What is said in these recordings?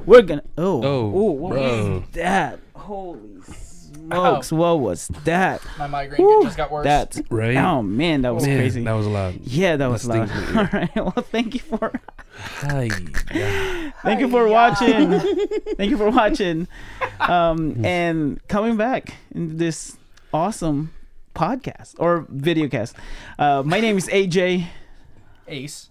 we're gonna. What bro. was that? Holy smokes! What was that? My migraine just got worse. That's Right? Oh man, that was crazy. That was loud. Yeah, that was loud. stings me. All right. Well, thank you for. Hi. Yeah. Thank you for watching. Thank you for watching, and coming back in this awesome podcast or videocast. My name is AJ. Ace.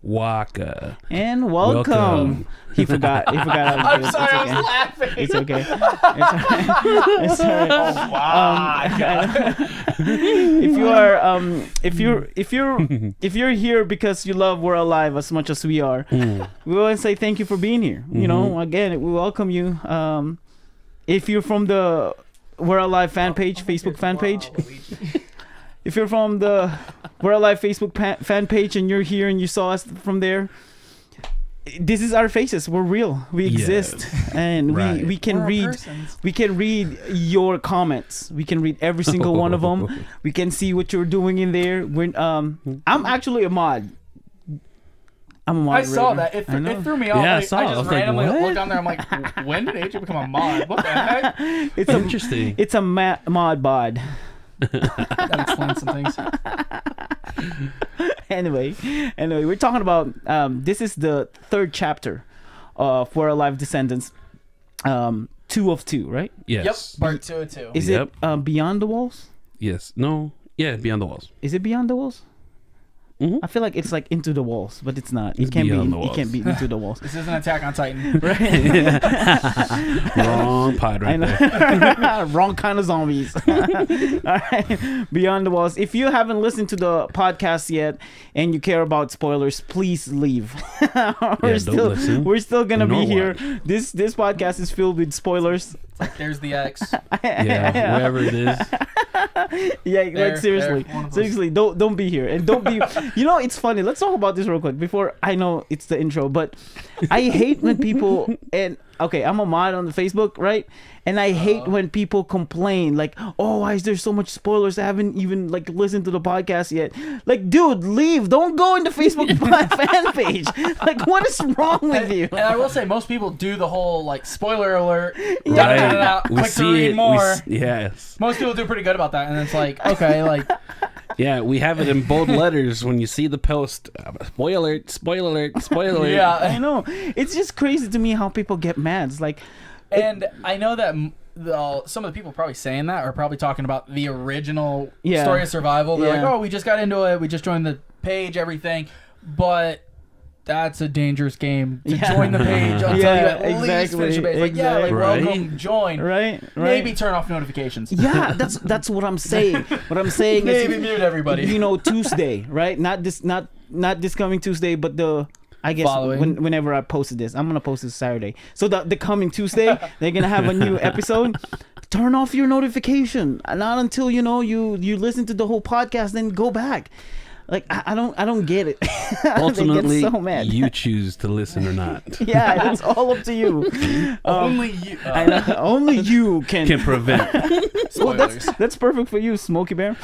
WAKKA. And welcome. He forgot. How to I'm do it. sorry, It's I was laughing. It's okay. It's alright. It's alright. Oh wow. If you're here because you love We're Alive as much as we are, we want to say thank you for being here. You know, again, we welcome you. If you're from the We're Alive fan page, Facebook fan page. If you're from the We're Alive Facebook fan page and you're here and you saw us from there, this is our faces. We're real. We exist, and Right. we can read. We can read your comments. We can read every single one of them. We can see what you're doing in there. I'm actually a mod. I'm a mod. I saw that. It threw me off. Yeah, I Like, saw I it. I just was like, randomly what? looked on there. I'm like, when did AJ become a mod? What the heck? It's Interesting. It's a mod bod. That explains some things. Anyway, we're talking about this is the third chapter of We're Alive Descendants, 2 of 2, right? Yes. Yep. Part 2 of 2. Is it Beyond the Walls? Yes. No. Yeah. Beyond the Walls. Is it Beyond the Walls? Mhm. I feel like it's like Into the Walls, but it's not. It's It can't be. Beyond the It Walls. can't be Into the Walls. This isn't Attack on Titan. Right? Wrong pod I right know. there. Wrong kind of zombies. All right. Beyond the Walls. If you haven't listened to the podcast yet and you care about spoilers, please leave. Don't listen. We're still gonna Nor be here. watch. This podcast is filled with spoilers. There's the X. Yeah. Wherever it is. Yeah, There, like seriously, there, one of those. seriously, don't be here, and don't be. You know, it's funny. Let's talk about this real quick before I know it's the intro. But I hate when people I'm a mod on the Facebook, right? And I hate when people complain like, "Oh, why is there so much spoilers? I haven't even like listened to the podcast yet." Like, dude, leave! Don't go in the Facebook fan page. Like, what is wrong with you? And I will say, most people do the whole like spoiler alert. Right. We Click to see read it. more. Yes. Most people do pretty good about that, and it's like, okay, like Yeah, we have it in bold letters when you see the post. Spoiler alert, spoiler alert, spoiler alert. yeah. I know. It's just crazy to me how people get mad. It's like, And I know that some of the people probably saying that are probably talking about the original Story of Survival. They're like, oh, we just got into it. We just joined the page, everything. But that's a dangerous game to join the page until you at least finish your page. Like, yeah, like, welcome, join. right? Maybe turn off notifications. Yeah, that's what I'm saying. What I'm saying Maybe is, mute everybody. you know, Tuesday, right? Not this coming Tuesday, but I guess Following. whenever I posted this, I'm gonna post this Saturday. So the coming Tuesday, they're gonna have a new episode. Turn off your notification, not until you listen to the whole podcast, then go back. Like I don't get it. Ultimately, they get so mad. you choose to listen or not. Yeah, it's all up to you. Only you. I know, only you can Prevent. Well, that's perfect for you, Smokey Bear.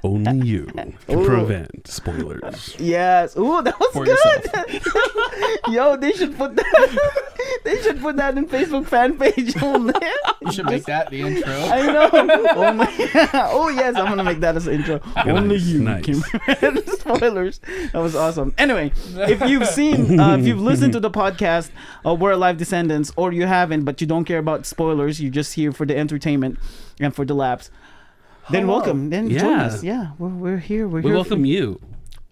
Only you can prevent spoilers. Yes. Ooh, that was For good. Yo, they should put that. They should put that in Facebook fan page only. You should make that the intro. I know. Oh yes, I'm gonna make that as an intro. Only you can prevent spoilers. That was awesome. Anyway, if you've listened to the podcast, We're Alive Descendants, or you haven't, but you don't care about spoilers, you're just here for the entertainment and for the laughs. Then welcome. Then join us. Yeah, we're here. We welcome you.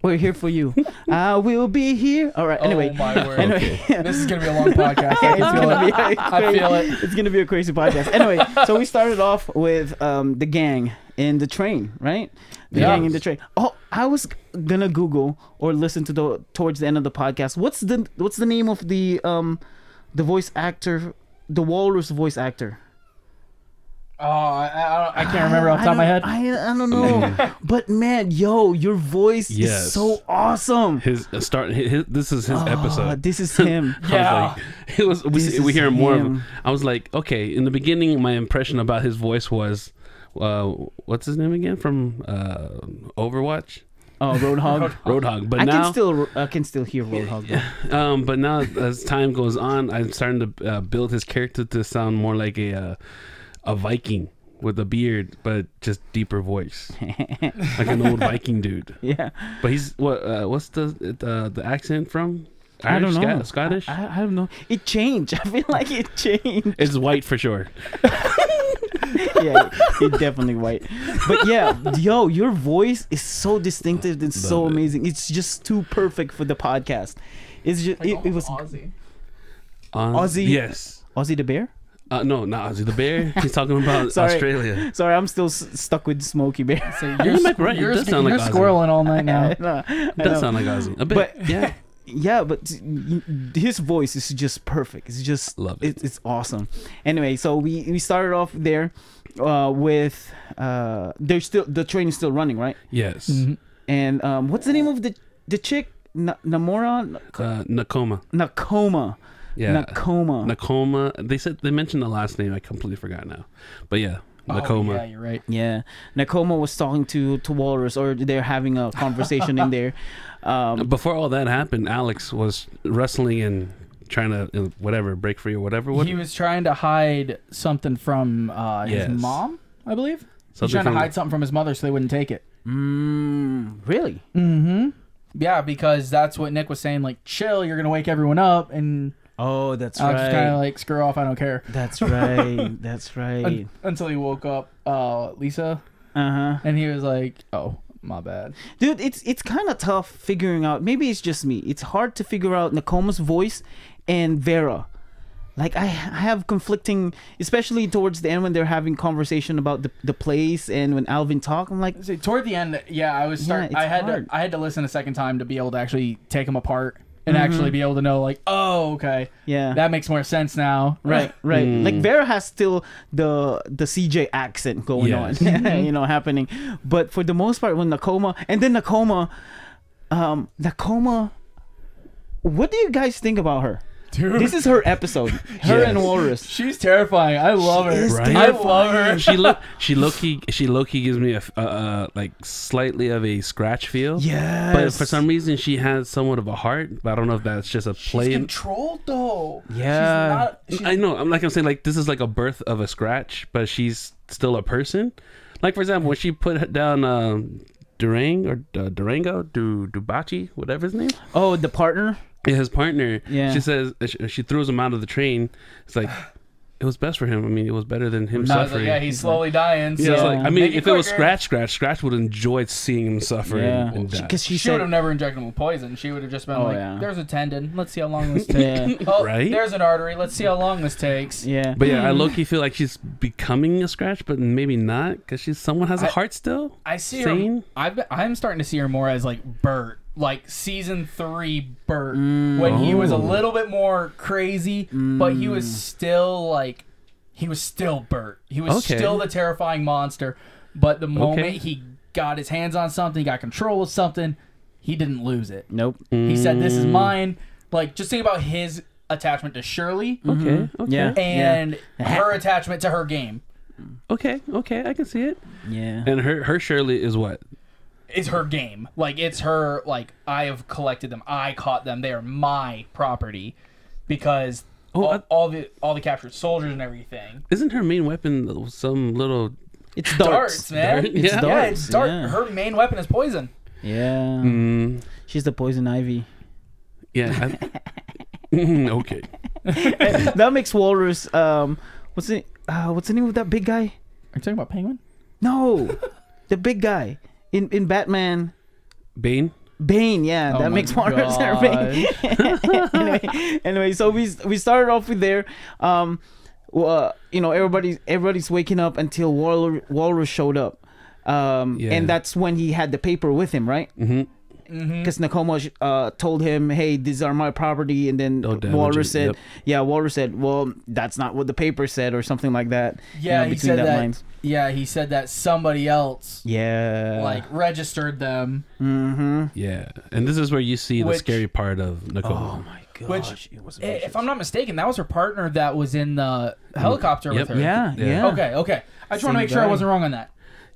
We're here for you. I will be here. All right. Anyway. Oh my word. Anyway. This is gonna be a long podcast. I feel it. It's gonna be a crazy podcast. Anyway, so we started off with the gang in the train, right? The gang in the train. Oh, I was gonna Google or listen to towards the end of the podcast. What's the name of the voice actor, the Walrus voice actor? Oh, I can't remember off the top of my head. I don't know. But man, your voice is so awesome. This is his episode. This is him. Yeah. We hear more of him. I was like, okay, in the beginning my impression about his voice was what's his name again from Overwatch? Oh, Roadhog. Roadhog. But I now can still hear Roadhog. Though. but now as time goes on, I'm starting to build his character to sound more like a Viking with a beard, but just deeper voice, like an old Viking dude. Yeah. But he's what's the accent from? Irish, I don't know. Scottish? I don't know. It changed. I feel like it changed. It's white for sure. Yeah, it's definitely white. But yeah, yo, your voice is so distinctive and so amazing. It's just too perfect for the podcast. It's just Like it was Ozzy. Ozzy. Yes. Ozzy the Bear? No, not Ozzy the Bear. He's talking about Australia. Sorry, I'm still stuck with Smokey Bear. So You might be right. It does sound like Ozzy. squirreling all night now. It does sound like Ozzy. A bit. But yeah. yeah, but his voice is just perfect. It's just Love it. It's awesome. Anyway, so we started off there with there's still the train is still running, right? Yes. Mm-hmm. And what's the name of the chick? Namora? Nakoma. Nakoma. Yeah. Nakoma. Nakoma. They mentioned the last name. I completely forgot now. But yeah, Nakoma. Oh, yeah, you're right. Yeah, Nakoma was talking to Walrus, or they're having a conversation in there. Before all that happened, Alex was wrestling and trying to break free or whatever. He was trying to hide something from his mom, I believe. He was trying to hide something from his mother so they wouldn't take it. Really? Mm-hmm. Yeah, because that's what Nick was saying. Like, chill, you're gonna wake everyone up, and oh, that's Alex right. was kind of like, screw off, I don't care. That's right. That's right. Until he woke up Lisa, and he was like, oh, my bad. Dude, it's kind of tough figuring out. Maybe it's just me. It's hard to figure out Nakoma's voice and Vera. Like, I have conflicting, especially towards the end when they're having conversation about the place, and when Alvin talk, I'm like, see, toward the end, I had to listen a second time to be able to actually take them apart and actually be able to know, like, oh, okay, yeah, that makes more sense now. Right. Like, Vera has still the CJ accent going on, happening. But for the most part, when Nakoma, what do you guys think about her? Dude. This is her episode. Her and Walrus. She's terrifying. I love her. Right? I love her. She low-key gives me a like slightly of a scratch feel. Yes. But for some reason she has somewhat of a heart. But I don't know if that's just a play. She's controlled though. Yeah. I know. I'm saying, like, this is like a birth of a scratch, but she's still a person. Like, for example, when she put down Durango, Dubachi, whatever his name. Oh, the partner. Yeah, his partner. Yeah. She says she throws him out of the train. It's like, it was best for him. I mean, it was better than him suffering. Like, yeah, he's slowly dying. So yeah, like, I mean, if it was Scratch would enjoy seeing him suffer and die. Because she would have never injected him with poison. She would have just been there's a tendon. Let's see how long this takes. Right? There's an artery. Let's see how long this takes. Yeah. But yeah, I low-key feel like she's becoming a Scratch, but maybe not, because someone has a heart still. I see her. I'm starting to see her more as like Bert. Like season 3 Bert, when he was a little bit more crazy, but he was still Bert. He was still the terrifying monster. But the moment he got his hands on something, he got control of something, he didn't lose it. Nope. He said, "This is mine." Like, just think about his attachment to Shirley. Okay. Yeah. And her attachment to her game. Okay, I can see it. Yeah. And her Shirley is what? Is her game. Like, it's her, like, I have collected them. I caught them. They are my property. Because all the captured soldiers and everything. Isn't her main weapon some little... It's darts, man. Dart? It's darts. Yeah, it's dart. Yeah. Her main weapon is poison. Yeah. She's the poison ivy. Yeah. Okay. That makes Walrus... what's the name of that big guy? Are you talking about Penguin? No. The big guy. In Batman, Bane, yeah, that makes Walrus her Bane. anyway, so we started off with there. Everybody's waking up until Walrus showed up. And that's when he had the paper with him, right? Because Nakoma told him, "Hey, these are my property," and then Walrus said, Walrus said, "Well, that's not what the paper said," or something like that. Yeah, he said that. Lines. Yeah, he said that somebody else, registered them. Yeah, and this is where you see the scary part of Nakoma. Oh my gosh, it was vicious. If I'm not mistaken, that was her partner that was in the helicopter with her. Yeah. Okay. I just want to make sure I wasn't wrong on that.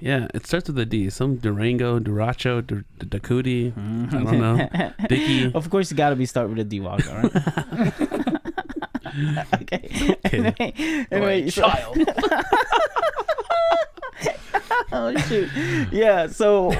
Yeah, it starts with a D. Some Durango, Duracho, Dacuti. I don't know. Dicky. Of course, you gotta be start with a D, WAKKA, right? Okay. Anyway, child. Oh shoot. Yeah, so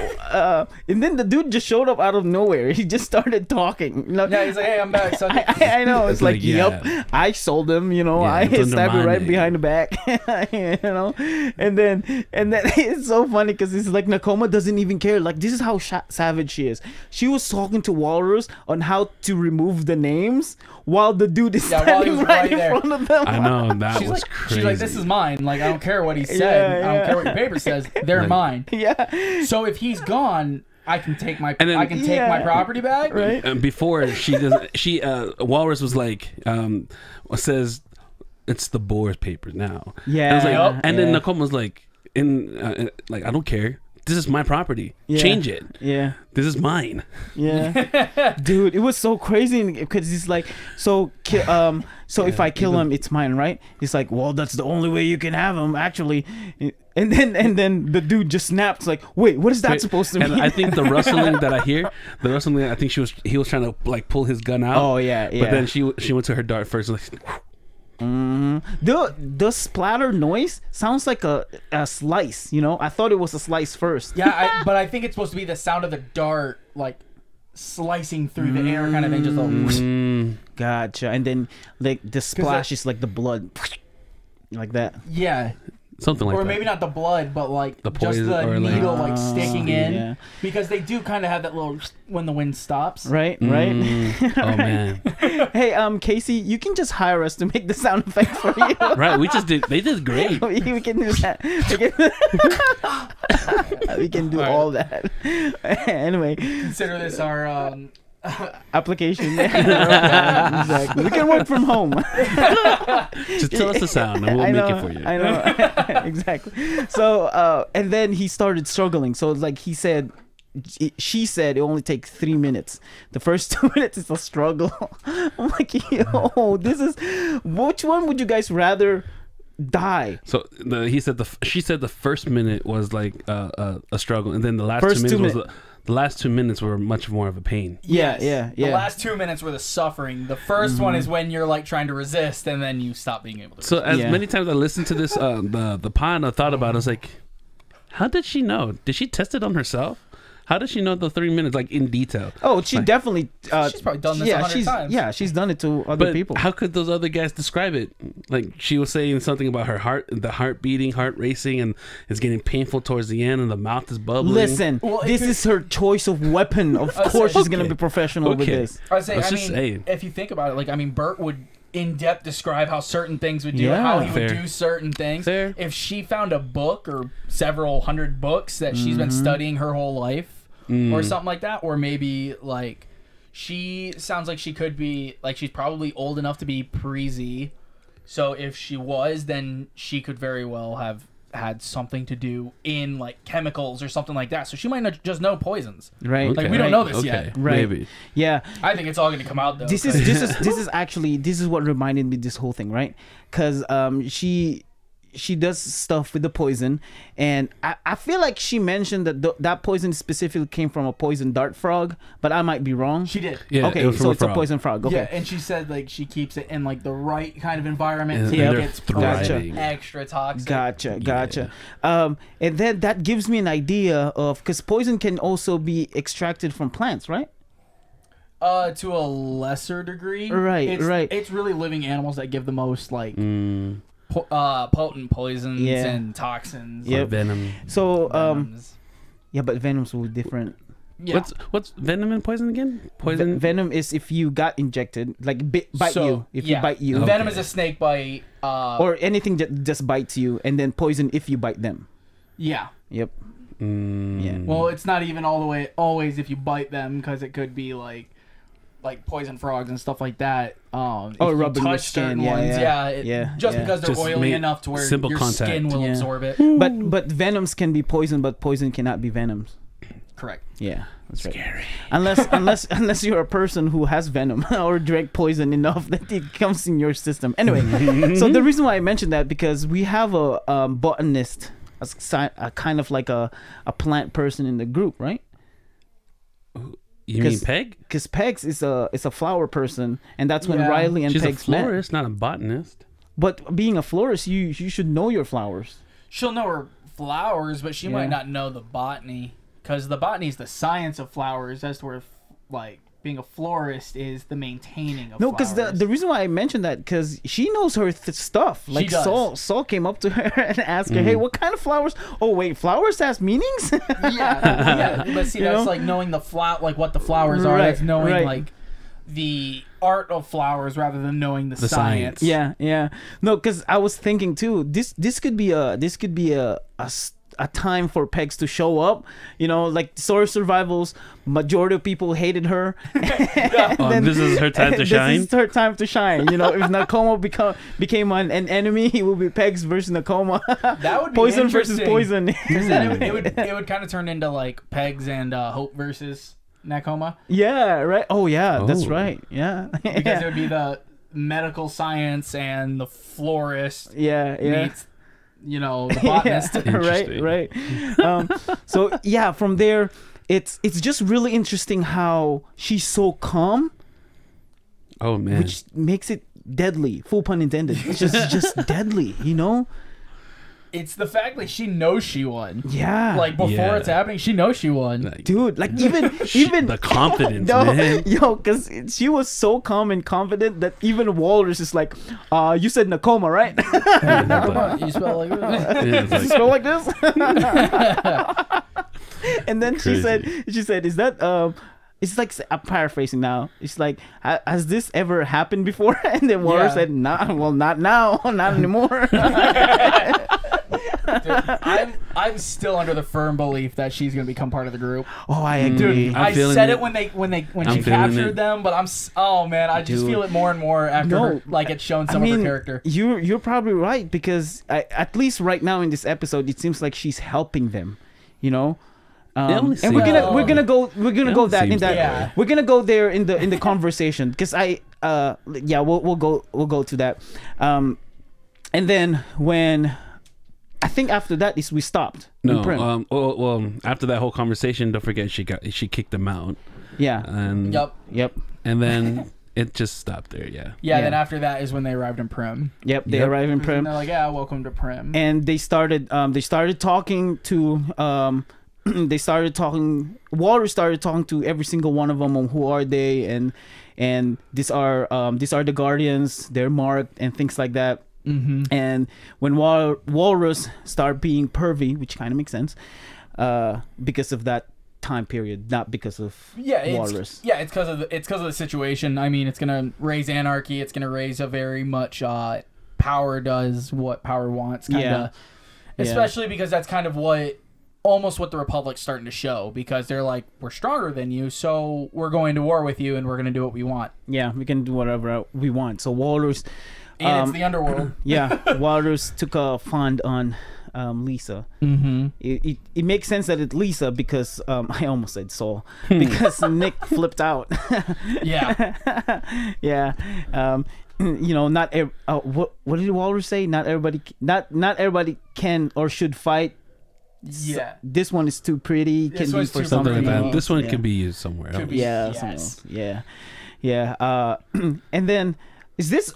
and then the dude just showed up out of nowhere. He just started talking. Yeah, he's like, "Hey, I'm back." So I know. It's like, yeah. Yep, I sold him, Yeah, I stabbed him right name. behind the back. And then it's so funny because it's like Nakoma doesn't even care. Like, this is how savage she is. She was talking to Walrus on how to remove the names while the dude is standing right in front of them. I know, that she's was like, crazy. She's like, "This is mine. Like, I don't care what he said. I don't care what your paper says. They're mine." Yeah. So if he's gone, I can take my And then- I can take my property back. Right. And before Walrus was like, says it's the boar's paper now. Yeah. And, I was like, Yep. and then Nakoma was like, like, I don't care. This is my property. Yeah. Change it. Yeah. This is mine. Yeah. Dude, it was so crazy because he's like, so if I kill him, it's mine, right? He's like, well, that's the only way you can have him, actually. And then the dude just snaps like, wait, what is that supposed to mean? And I think the rustling that I hear, I think he was trying to like pull his gun out. Oh yeah. But then she went to her dart first, like. The splatter noise sounds like a slice. I thought it was a slice first. Yeah, but I think it's supposed to be the sound of the dart, like slicing through the air, kind of thing. Just a whoosh. Gotcha. And then like the splash is like the blood, like that. Yeah. Something like that. Or maybe not the blood, but like The just poison, the or like- needle like sticking in. Yeah. Because they do kind of have that little when the wind stops. Right. Oh man. Hey, Casey, you can just hire us to make the sound effect for you. Right. They did great. We can do that. We can do all that. Anyway, Consider this our application. Exactly. We can work from home. Just tell us the sound and we'll make it for you. I know. Exactly. So, and then he started struggling. So it's like she said it only takes 3 minutes. The first 2 minutes is a struggle. I'm like, yo, which one would you guys rather die? So she said the first minute was like a struggle, and then the last First 2 minutes 2 was the last 2 minutes were much more of a pain. Yeah. The last 2 minutes were the suffering. The first one is when you're like trying to resist, and then you stop being able to. So as many times I listened to this the pod, and I thought about it, I was like, how did she know? Did she test it on herself? How does she know the 3 minutes, like, in detail? Oh, she definitely. She's probably done this 100 times. Yeah, she's done it to other people. How could those other guys describe it? Like, she was saying something about her heart, the heart beating, heart racing, and it's getting painful towards the end, and the mouth is bubbling. Listen, this is her choice of weapon. Of course, she's gonna be professional with this. I mean, if you think about it, like, I mean, Bert would in depth describe how certain things would do, how he would do certain things. Fair. If she found a book or several hundred books that she's been studying her whole life. Or something like that, or maybe like she sounds like she could be like she's probably old enough to be pre-Z, so if she was, then she could very well have had something to do in like chemicals or something like that. So she might not just know poisons, right? Like we don't know this yet, right? Maybe. Yeah, I think it's all going to come out though. This is actually what reminded me this whole thing, right? Because she does stuff with the poison, and I feel like she mentioned that that poison specifically came from a poison dart frog, but I might be wrong. She did. Yeah, okay, so it's a poison frog. Okay. Yeah, and she said like she keeps it in like the right kind of environment so they're it gets thriving. extra toxic. Gotcha. And then that gives me an idea of, because poison can also be extracted from plants, right? To a lesser degree. Right. It's really living animals that give the most like potent poisons and toxins. Yeah, venom. So Venoms. yeah, but venom's will be different. Yeah. What's venom and poison again? Poison. Venom is if you got injected, like bite you. If you bite you, Venom is a snake bite. Or anything that just bites you, and then poison if you bite them. Yeah. Yep. Yeah. Well, it's not even all the way always if you bite them, because it could be like poison frogs and stuff like that. If you rubbing your touch skin, certain ones, just because they're Just oily enough to where simple your contact. skin will absorb it. But venoms can be poison, but poison cannot be venoms. Correct. Yeah, that's right. Scary. Unless you're a person who has venom or drank poison enough that it comes in your system. Anyway, so the reason why I mentioned that, because we have a botanist, kind of like a plant person in the group, right? You mean Peg? Because Peg's is a flower person, and that's when Riley and She's Peg's a florist, not a botanist. But being a florist, you should know your flowers. She'll know her flowers, but she might not know the botany, because the botany is the science of flowers. That's where like being a florist is the maintaining of flowers. No, because the reason why I mentioned that, because she knows her stuff. Like Saul came up to her and asked her, "Hey, what kind of flowers? Oh wait, flowers has meanings." yeah. But see, that's like knowing the like what the flowers are. That's knowing like the art of flowers rather than knowing the science. Yeah. No, because I was thinking too. This could be a time for Pegs to show up, like Source Survival's majority of people hated her. This is her time to shine. This is her time to shine. If Nakoma became an enemy, it would be Pegs versus Nakoma. That would be poison versus poison. Because then it would kind of turn into like Pegs and Hope versus Nakoma. Yeah, right. Oh yeah, that's right. Yeah, because it would be the medical science and the florist. Meets, the botanist. right. So yeah, from there, it's just really interesting how she's so calm. Oh man, which makes it deadly. Full pun intended. It's just deadly. It's the fact that she knows she won. Yeah. Like before it's happening, she knows she won. Dude, like even the confidence, man. Because she was so calm and confident that even Walrus is like, you said Nakoma, right? You spell like this? You spell like this? And then she said, is that it's like, I'm paraphrasing now. It's like, has this ever happened before? And then Walrus said, nah, well, not now, not anymore. Dude, I'm still under the firm belief that she's gonna become part of the group. Oh, I agree. Dude, I said it when she captured them, but I just feel it more and more after it's shown some of her character. You're probably right, because at least right now in this episode, it seems like she's helping them. And we're gonna go there in the conversation, because we'll go to that, and then when. I think after that we stopped. No, well, after that whole conversation, don't forget she kicked him out. Yeah. And Yep. And then it just stopped there. Yeah. Then after that is when they arrived in Prim. Yep. They arrived in Prim. And they're like, "Yeah, welcome to Prim." And they started talking to Walrus started talking to every single one of them on who are they, and these are the Guardians. They're marked and things like that. Mm-hmm. And when Walrus started being pervy, which kind of makes sense, because of that time period, not because of Walrus. It's because of the situation. I mean, it's gonna raise anarchy. It's gonna raise a very much power does what power wants, kind of. Especially because that's kind of what the Republic's starting to show, because they're like, we're stronger than you, so we're going to war with you, and we're gonna do what we want. Yeah, we can do whatever we want. So Walrus. And it's the underworld. Walrus took a fond on Lisa. Mm-hmm. It makes sense that it's Lisa, because I almost said Saul, because Nick flipped out. Yeah. What did Walrus say? Not everybody can or should fight. Yeah. This one is too pretty. This can be for something like that. This one can be used somewhere else. Somewhere else. Yeah. And then. Is this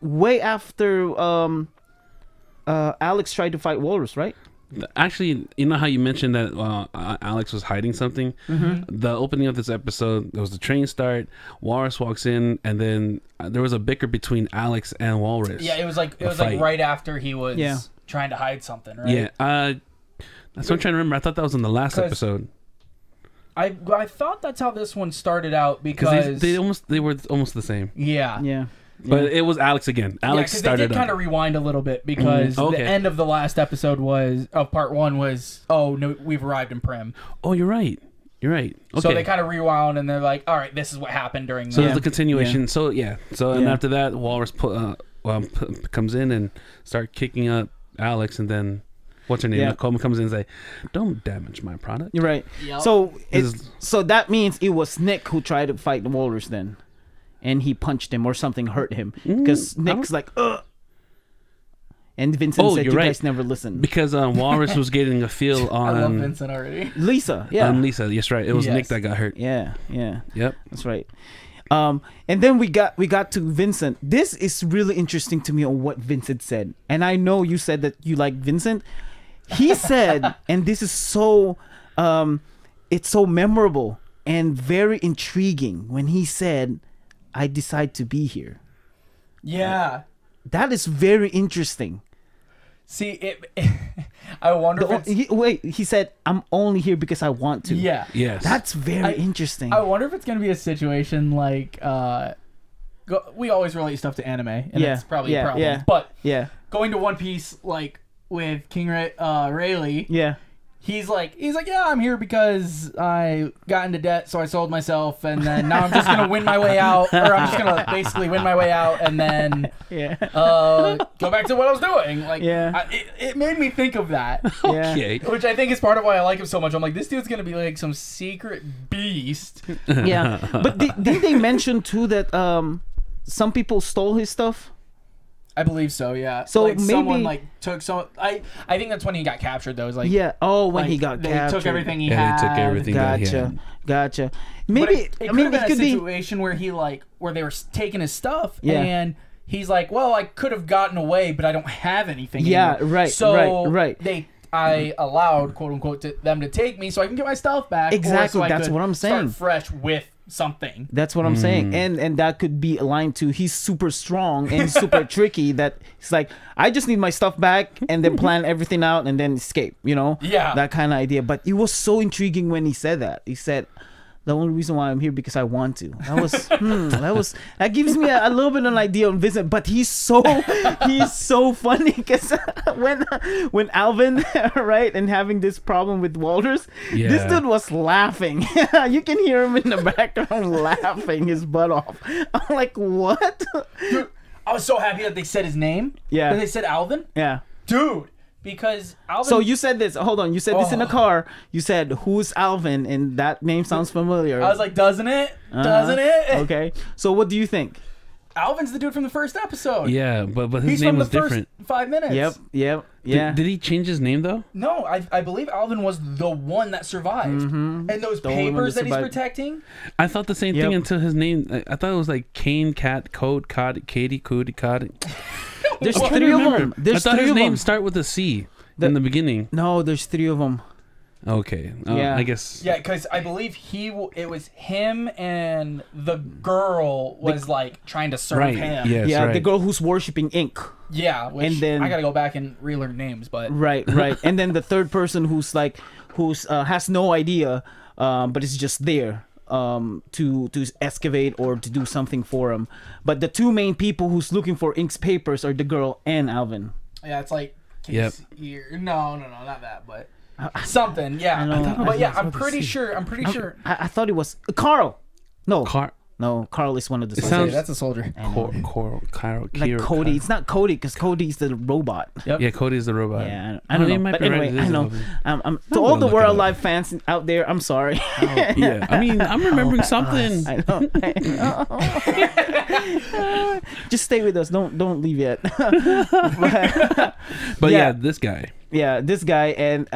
way after Alex tried to fight Walrus, right? Actually, you know how you mentioned that Alex was hiding something? Mm-hmm. The opening of this episode, there was the train start, Walrus walks in, and then there was a bicker between Alex and Walrus. Yeah, it was like right after he was trying to hide something, right? Yeah, that's what I'm trying to remember. I thought that was in the last episode. I thought that's how this one started out, because they were almost the same. Yeah. But it was Alex again. Alex started. They did kind of rewind a little bit, because the end of the last episode of part 1 was, oh no, we've arrived in Prim. Oh, you're right. Okay. So they kind of rewound, and they're like, all right, this is what happened during. So there's the continuation. Yeah. And after that, Walrus comes in and start kicking up Alex, and then. What's her name? Nakoma comes in and say, "Don't damage my product." You're right. Yep. So that means it was Nick who tried to fight the Walrus then, and he punched him or something hurt him, because Nick's like, ugh. And Vincent said you guys never listened. Because Walrus was getting a feel on... I love Vincent already. Lisa, yeah. On Lisa, yes, right. It was Nick that got hurt. Yeah. Yep. That's right. And then we got to Vincent. This is really interesting to me on what Vincent said. And I know you said that you like Vincent. He said, and this is so... it's so memorable and very intriguing when he said, I decide to be here. Yeah. That is very interesting. See, I wonder he said, I'm only here because I want to. Yeah. Yes. That's very interesting. I wonder if it's going to be a situation like... we always relate stuff to anime, and it's probably a problem. Yeah. But going to One Piece, like with King Rayleigh... Yeah. He's like, yeah, I'm here because I got into debt, so I sold myself, and then now I'm just gonna win my way out, or I'm just gonna basically win my way out, and then go back to what I was doing. Like, it made me think of that. Okay. Which I think is part of why I like him so much. I'm like, this dude's gonna be like some secret beast. Yeah, but didn't they mention too that some people stole his stuff? I believe so, yeah. So like maybe someone like took some. I think that's when he got captured, though. It was like when he got captured, they took everything he had. They took everything. Gotcha. Maybe it could have been a situation where where they were taking his stuff, and he's like, "Well, I could have gotten away, but I don't have anything." Yeah, right. So right. I allowed, quote unquote, them to take me so I can get my stuff back. Exactly, so that's what I'm saying. Start fresh with something. That's what I'm saying, and that could be aligned to he's super strong and super tricky. That it's like I just need my stuff back and then plan everything out and then escape. That kind of idea. But it was so intriguing when he said that. He said, the only reason why I'm here because I want to. That gives me a little bit of an idea on Vincent, but he's so funny because when Alvin and having this problem with Walters, this dude was laughing. You can hear him in the background laughing his butt off. I'm like, what? Dude, I was so happy that they said his name. Yeah. That they said Alvin. Yeah. Dude. Because Alvin... So you said this. Hold on. You said this in the car. You said, who's Alvin? And that name sounds familiar. I was like, doesn't it? Doesn't it? Okay. So what do you think? Alvin's the dude from the first episode. Yeah, but his name was different. First 5 minutes. Yep. Yeah. Did he change his name, though? No, I believe Alvin was the one that survived. And those papers that he's protecting? I thought the same thing until his name... I thought it was like Kane, Cat, Code, Cod, Katie, Cody, Cod. There's three of them. I thought his name start with a C in the beginning. No, there's three of them. Okay. I guess. Yeah, because I believe it was him and the girl was like trying to serve him. Yes, yeah, the girl who's worshiping ink. Yeah, which and then, I gotta go back and relearn names, but right. And then the third person who's has no idea, but is just there. To excavate or to do something for him, but the two main people who's looking for Ink's papers are the girl and Alvin. Yeah, it's like no, not that, but something. Yeah, I'm pretty sure. I thought it was Carl. No, No, Carl is one of the soldiers. That's a soldier. Carl. Like Cody. It's not Cody because Cody's the robot. Yep. Yeah, Cody's the robot. Yeah, I don't know. But anyway, I know. To all the World Live fans out there, I'm sorry. Yeah, I mean, I'm remembering something. I know. Just stay with us. Don't leave yet. But yeah, this guy. Yeah, this guy and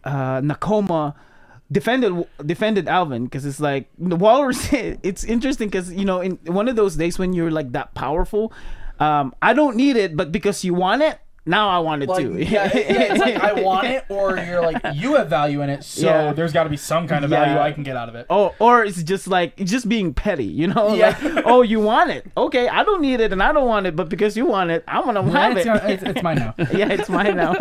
Nakoma defended Alvin because it's like the Walrus. It's interesting because in one of those days when you're like that powerful, I don't need it, but because you want it, now I want it too. Yeah, it's like I want it, or you're like you have value in it, so there's got to be some kind of value I can get out of it. Or it's just like being petty, Like, oh, you want it? Okay, I don't need it and I don't want it, but because you want it, I'm gonna have it. It's mine now. Yeah, it's mine now.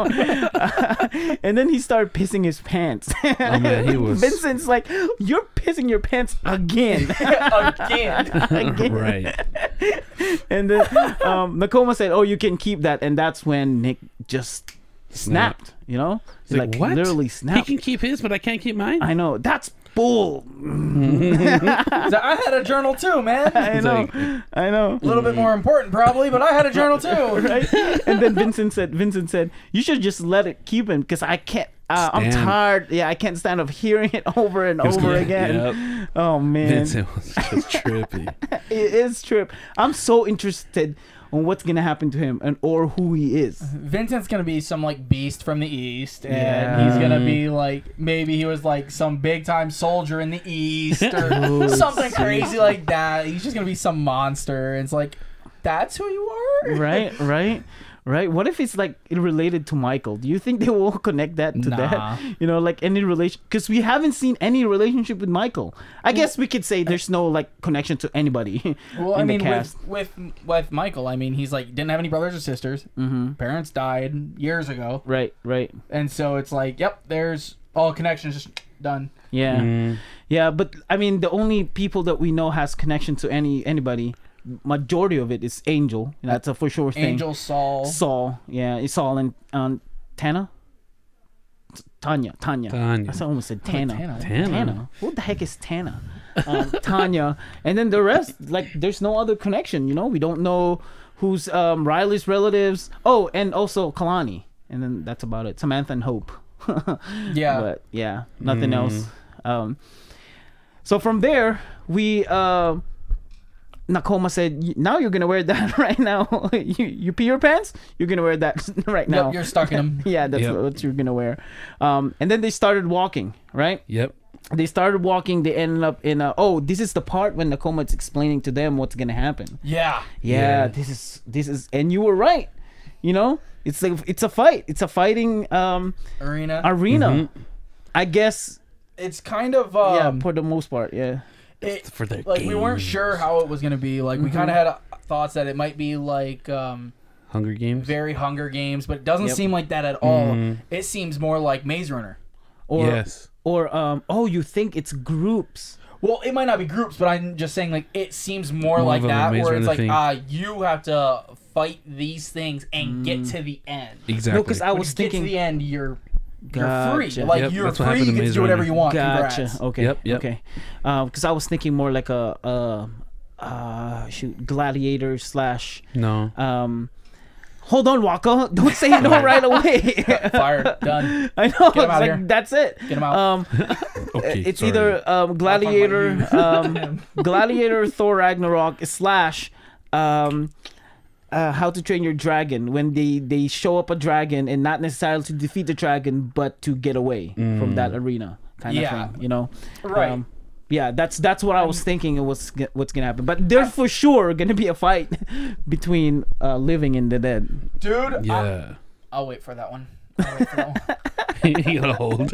And then he started pissing his pants. Oh man, he was. Vincent's like, you're pissing your pants again. Again. Right. And then Nakoma said, "Oh, you can keep that," and that's when Nick just snapped. He's like what? Literally snapped. He can keep his, but I can't keep mine. I know, that's bull. I had a journal too, man. I know. A little bit more important probably, but I had a journal too. Right? And then Vincent said, you should just let it keep him because I can't. I'm tired. Yeah, I can't stand of hearing it over and over again. Yep. Oh man, Vincent was just trippy. It is trip. I'm so interested on what's gonna happen to him and or who he is. Vincent's gonna be some like beast from the east, and he's gonna be like, maybe he was like some big time soldier in the east or something crazy like that. He's just gonna be some monster, and it's like, that's who you are, right. What if it's like related to Michael? Do you think they will connect that to that? You know, like any relation? Because we haven't seen any relationship with Michael. I guess we could say there's no like connection to anybody. Well, in I mean, the cast. with Michael, I mean, he's like didn't have any brothers or sisters. Parents died years ago. Right. And so it's like, yep, there's all connections just done. Yeah, yeah. But I mean, the only people that we know has connection to anybody. Majority of it is Angel. That's a for sure thing. Angel, Saul. Yeah, it's Saul and Tanya. I almost said Tana. What the heck is Tana? Tanya. And then the rest, like, there's no other connection. You know, we don't know who's Riley's relatives. Oh, and also Kalani. And then that's about it. Samantha and Hope. Yeah. But yeah, nothing else. So from there, we. Nakoma said, now you're gonna wear that right now. you pee your pants, you're gonna wear that right now. Yep, you're stuck in them. Yeah, that's what you're gonna wear. And then they started walking, right? Yep. They started walking. They ended up in this is the part when Nakoma's explaining to them what's gonna happen. Yeah. This is and you were right. You know, it's like it's a fight. It's a fighting arena. I guess it's kind of for the most part, yeah. For the like games. We weren't sure how it was gonna be. Like we kind of had thoughts that it might be like Hunger Games, very Hunger Games, but it doesn't seem like that at all. It seems more like Maze Runner. Or you think it's groups? Well, it might not be groups, but I'm just saying like it seems more like that, where it's like you have to fight these things and get to the end. No, Exactly. because I was thinking get to the end, you're Gotcha. free. Like you're free, you can do whatever you want. Gotcha. Congrats. Okay. Yep. Okay. Because I was thinking more like a gladiator slash. No. Hold on, WAKKA. Don't say no right away. Fired. Done. I know. Get him out of here. That's it. Get him out. Okay, it's sorry. either gladiator, gladiator, Thor Ragnarok slash. How to Train Your Dragon, when they show up a dragon and not necessarily to defeat the dragon but to get away from that arena kind of thing, you know, right? That's what I was thinking what's gonna happen, but there's for sure gonna be a fight between living and the dead, dude. Yeah, I'll wait for that one. He's gonna hold.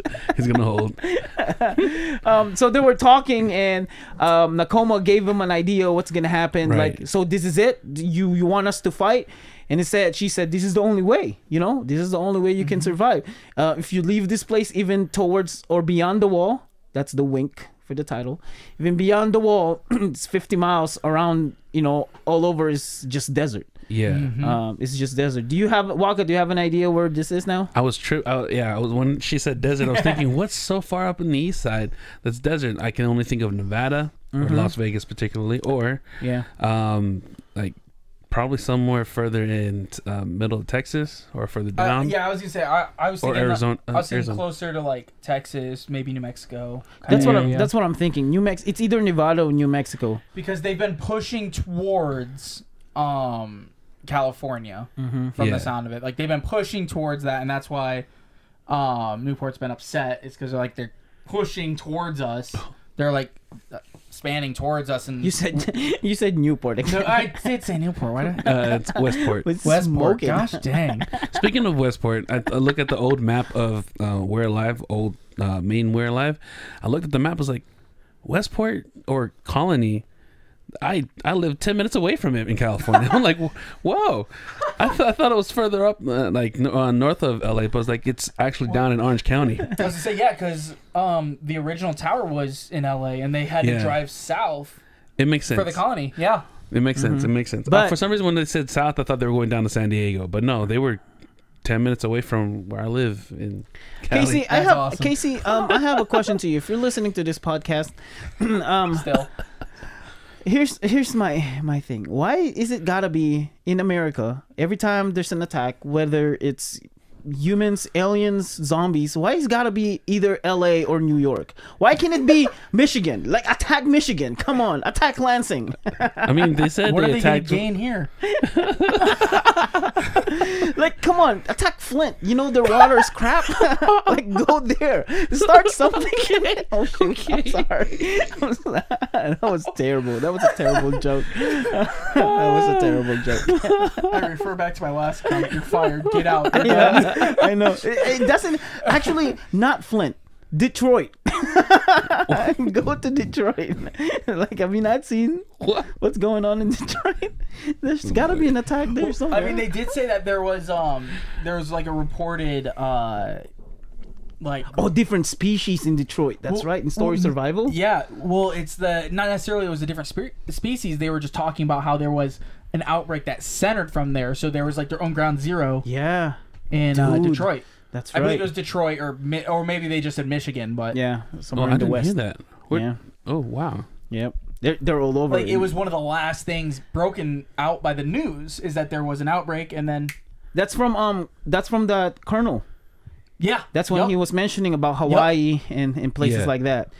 So they were talking, and Nakoma gave him an idea of what's gonna happen. Right. Like, so this is it. You want us to fight? And she said, this is the only way. You know, this is the only way you can survive. If you leave this place, even towards or beyond the wall, that's the wink for the title. Even beyond the wall, it's 50 miles around. You know, all over is just desert. Yeah. It's just desert. Do you have WAKKA? Do you have an idea where this is now? I was when she said desert, I was thinking, what's so far up in the east side that's desert? I can only think of Nevada or Las Vegas, particularly, or like probably somewhere further in middle of Texas or further down. I was gonna say I was thinking Arizona. I was thinking closer to like Texas, maybe New Mexico. That's what I'm thinking. It's either Nevada or New Mexico, because they've been pushing towards California from the sound of it. Like they've been pushing towards that, and that's why Newport's been upset. It's because they're pushing towards us. They're like spanning towards us, and you said Newport. No, I did say Newport. Why did it's Westport. Westport. Gosh dang. Speaking of Westport, I look at the old map of We're Alive, old main We're Alive. I looked at the map, was like, Westport or Colony. I live 10 minutes away from it in California. I'm like, whoa! I thought it was further up, north of LA, but it's like it's actually down in Orange County. I was gonna say because the original tower was in LA, and they had to drive south. It makes sense for the Colony. Yeah, it makes sense. It makes sense. But for some reason, when they said south, I thought they were going down to San Diego, but no, they were 10 minutes away from where I live in Cali. Casey, I have a question to you. If you're listening to this podcast, still. Here's my thing. Why is it gotta be in America every time there's an attack, whether it's humans, aliens, zombies, why it's gotta be either LA or New York? Why can't it be Michigan? Like, attack Michigan. Come on, attack Lansing. I mean, they said what they are they gonna attacked. gain here? Like, come on, attack Flint. You know their water is crap. Like, go there. Start something. Oh shoot! I'm sorry. That was terrible. That was a terrible joke. That was a terrible joke. I refer back to my last comment. You're fired. Get out. Yeah, I know. It doesn't actually not Flint. Detroit. Go to Detroit. Like, have you not seen what's going on in Detroit? There's got to be an attack there somewhere. I mean, they did say that there was like a reported like different species in Detroit. That's right, in Story Survival. Yeah, well, it's not necessarily it was a different species. They were just talking about how there was an outbreak that centered from there. So there was like their own ground zero. Yeah, in Detroit. That's right. I believe it was Detroit or maybe they just said Michigan, but yeah, somewhere in I the didn't west. hear that. Yeah. Oh wow. Yep. They're all over. Like, it was one of the last things broken out by the news is that there was an outbreak, and then that's from the Colonel. Yeah, that's when he was mentioning about Hawaii and places like that.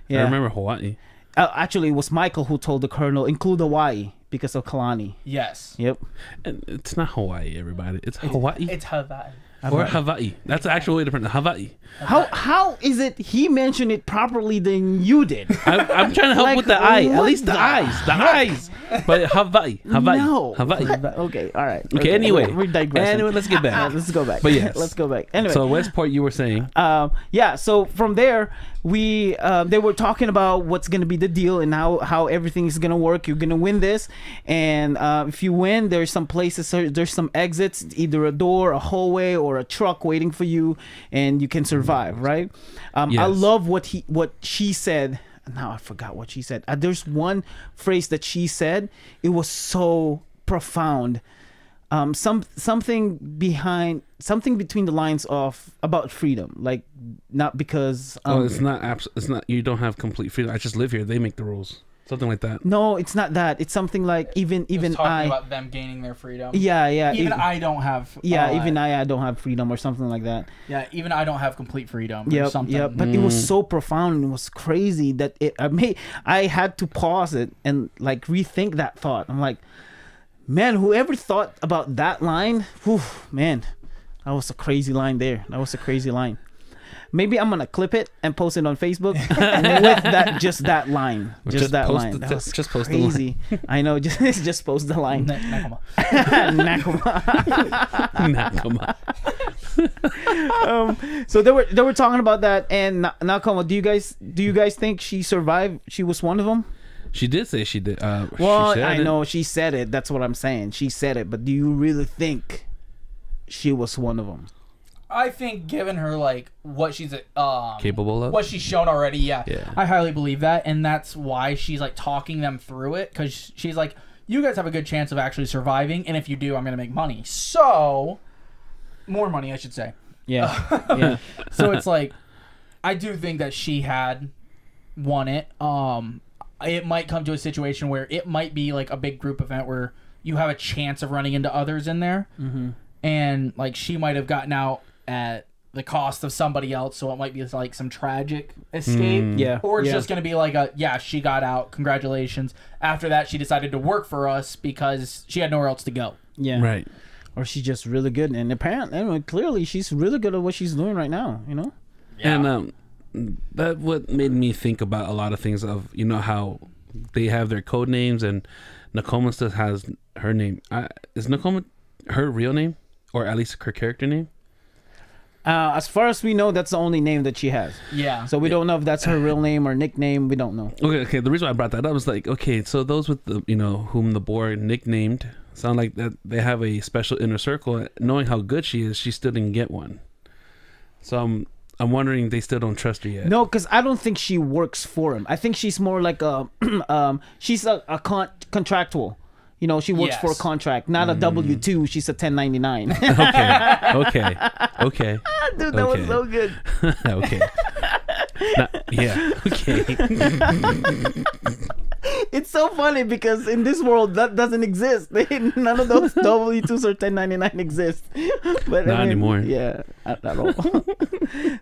Yeah, I remember Hawaii. Actually, it was Michael who told the Colonel include Hawaii because of Kalani. Yes. Yep. And it's not Hawaii, everybody. It's Hawaii. It's Hawaii. Or Hawaii. That's the actual way to pronounce Hawaii. How is it he mentioned it properly than you did? I'm trying to help Like, with the eye. At what least the eyes. The eyes. But Hawaii. No. Hawaii. Okay, all right. Okay, anyway. We're digressing. Anyway, let's get back. Let's go back. But yes. Let's go back. Anyway. So Westport, you were saying. Yeah, so from there, they were talking about what's going to be the deal and how everything is going to work. You're going to win this. And if you win, there's some places, there's some exits, either a door, a hallway, or a truck waiting for you, and you can survive, right? Yes. I love what she said. Now I forgot what she said. There's one phrase that she said. It was so profound. Something between the lines of about freedom, like not because it's not you don't have complete freedom. I just live here. They make the rules. Something like that. No, it's not that. It's something like even talking I about them gaining their freedom. Yeah. Even I don't have. Even I don't have freedom or something like that. Yeah, even I don't have complete freedom. Yeah, or something. yeah. But it was so profound. It was crazy that I had to pause it and like rethink that thought. I'm like, man, whoever thought about that line, whew, man, that was a crazy line there. That was a crazy line. Maybe I'm gonna clip it and post it on Facebook and with that line, that line. That was just post crazy. The line. I know, just post the line. Nakoma. Nakoma. So they were talking about that, and Nakoma, do you guys think she survived? She was one of them. She did say she did. Well, I know she said it. That's what I'm saying. She said it, but do you really think she was one of them? I think, given her like what she's capable of, what she's shown already, yeah, Yeah. I highly believe that, and that's why she's like talking them through it, because she's like, you guys have a good chance of actually surviving, and if you do, I'm gonna make money. So, more money, I should say. Yeah, yeah. So it's like, I do think that she had won it. It might come to a situation where it might be like a big group event where you have a chance of running into others in there, and like she might have gotten out at the cost of somebody else, so it might be like some tragic escape. Yeah. Or it's just going to be like she got out, congratulations. After that, she decided to work for us because she had nowhere else to go. Yeah. Right. Or she's just really good, and apparently, anyway, clearly, she's really good at what she's doing right now. You know. Yeah. And that what made me think about a lot of things of how they have their code names, and Nakoma still has her name. Is Nakoma her real name, or at least her character name? As far as we know, that's the only name that she has. Yeah. So we don't know if that's her real name or nickname. We don't know. Okay. The reason why I brought that up was like, okay, so those with the whom the board nicknamed sound like that they have a special inner circle. Knowing how good she is, she still didn't get one. So I'm wondering they still don't trust her yet. No, because I don't think she works for him. I think she's more like she's a contractual. She works for a contract, not a W-2. She's a 1099. Okay. Dude, that was so good. Okay. Yeah. Okay. It's so funny because in this world that doesn't exist. None of those W2s or 1099 exist. But not anymore. Yeah, at all.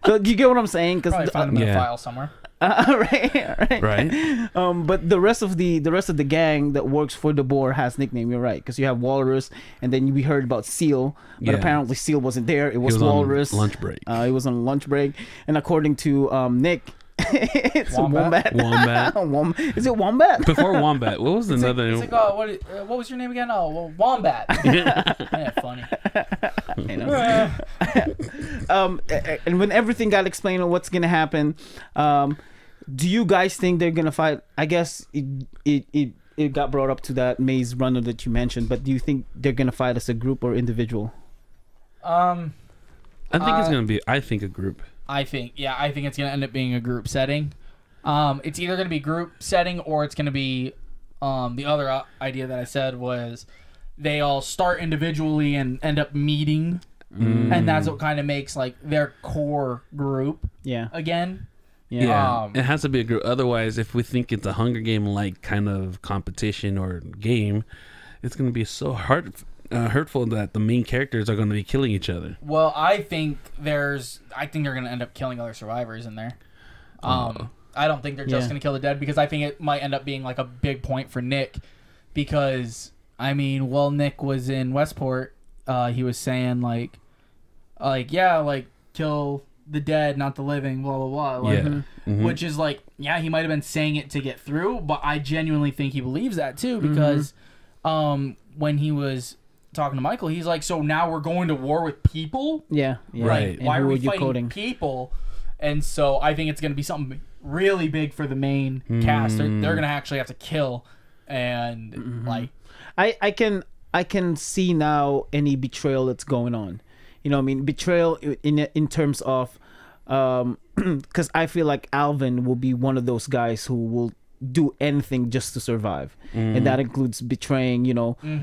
So do you get what I'm saying? Because probably find them in a file somewhere. Right. But the rest of the gang that works for the board has nickname. You're right, because you have Walrus, and then we heard about Seal, but apparently Seal wasn't there. It was Walrus. On lunch break. It was on lunch break, and according to Nick. It's Wombat. Wombat. Is it Wombat? Before Wombat, what was another? It's like what was your name again? Oh, well, Wombat. Yeah, funny. And when everything got explained on what's gonna happen, do you guys think they're gonna fight? I guess it got brought up to that Maze Runner that you mentioned, but do you think they're gonna fight as a group or individual? I think it's gonna be. I think a group. I think it's gonna end up being a group setting. It's either gonna be group setting or it's gonna be the other idea that I said was they all start individually and end up meeting, and that's what kind of makes like their core group. Yeah. Again. Yeah. It has to be a group. Otherwise, if we think it's a Hunger Game like kind of competition or game, it's gonna be so hurtful that the main characters are going to be killing each other. Well, I think they're going to end up killing other survivors in there. I don't think they're just going to kill the dead, because I think it might end up being like a big point for Nick, because I mean, while Nick was in Westport, he was saying like kill the dead, not the living, blah blah blah. Which is like, he might have been saying it to get through, but I genuinely think he believes that too, because when he was talking to Michael, he's like, so now we're going to war with people? Yeah. Right. Why are we fighting people? And so I think it's going to be something really big for the main cast. They're going to actually have to kill, and like... I can see now any betrayal that's going on. You know what I mean? Betrayal in terms of... because I feel like Alvin will be one of those guys who will do anything just to survive, and that includes betraying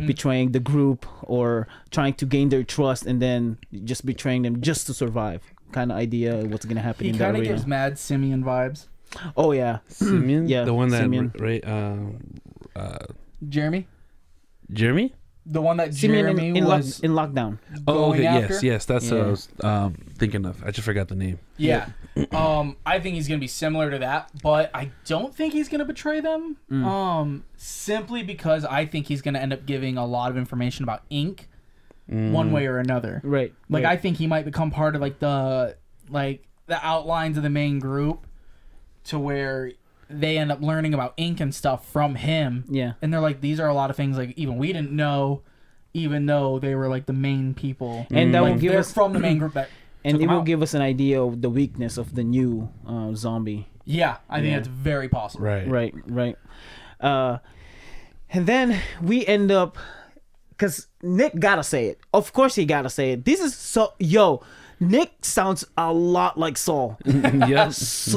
betraying the group or trying to gain their trust and then just betraying them just to survive kind of idea of what's gonna happen. He kind of gives Mad Simeon vibes. Oh yeah. Simeon? Yeah, the one that Simeon. Jeremy, the one that Simeon Jeremy was in lockdown. Oh, okay. After? Yes, that's what I was thinking of. I just forgot the name. Yeah. I think he's gonna be similar to that, but I don't think he's gonna betray them. Simply because I think he's gonna end up giving a lot of information about ink, one way or another. Right. Like I think he might become part of like the outlines of the main group, to where they end up learning about ink and stuff from him. Yeah. And they're like, these are a lot of things like even we didn't know, even though they were like the main people. And that will give us from the main group that. And it will give us an idea of the weakness of the new zombie. Yeah, I think that's very possible. Right. And then we end up, because Nick gotta say it. Of course he gotta say it. This is so... Nick sounds a lot like Saul. Yes.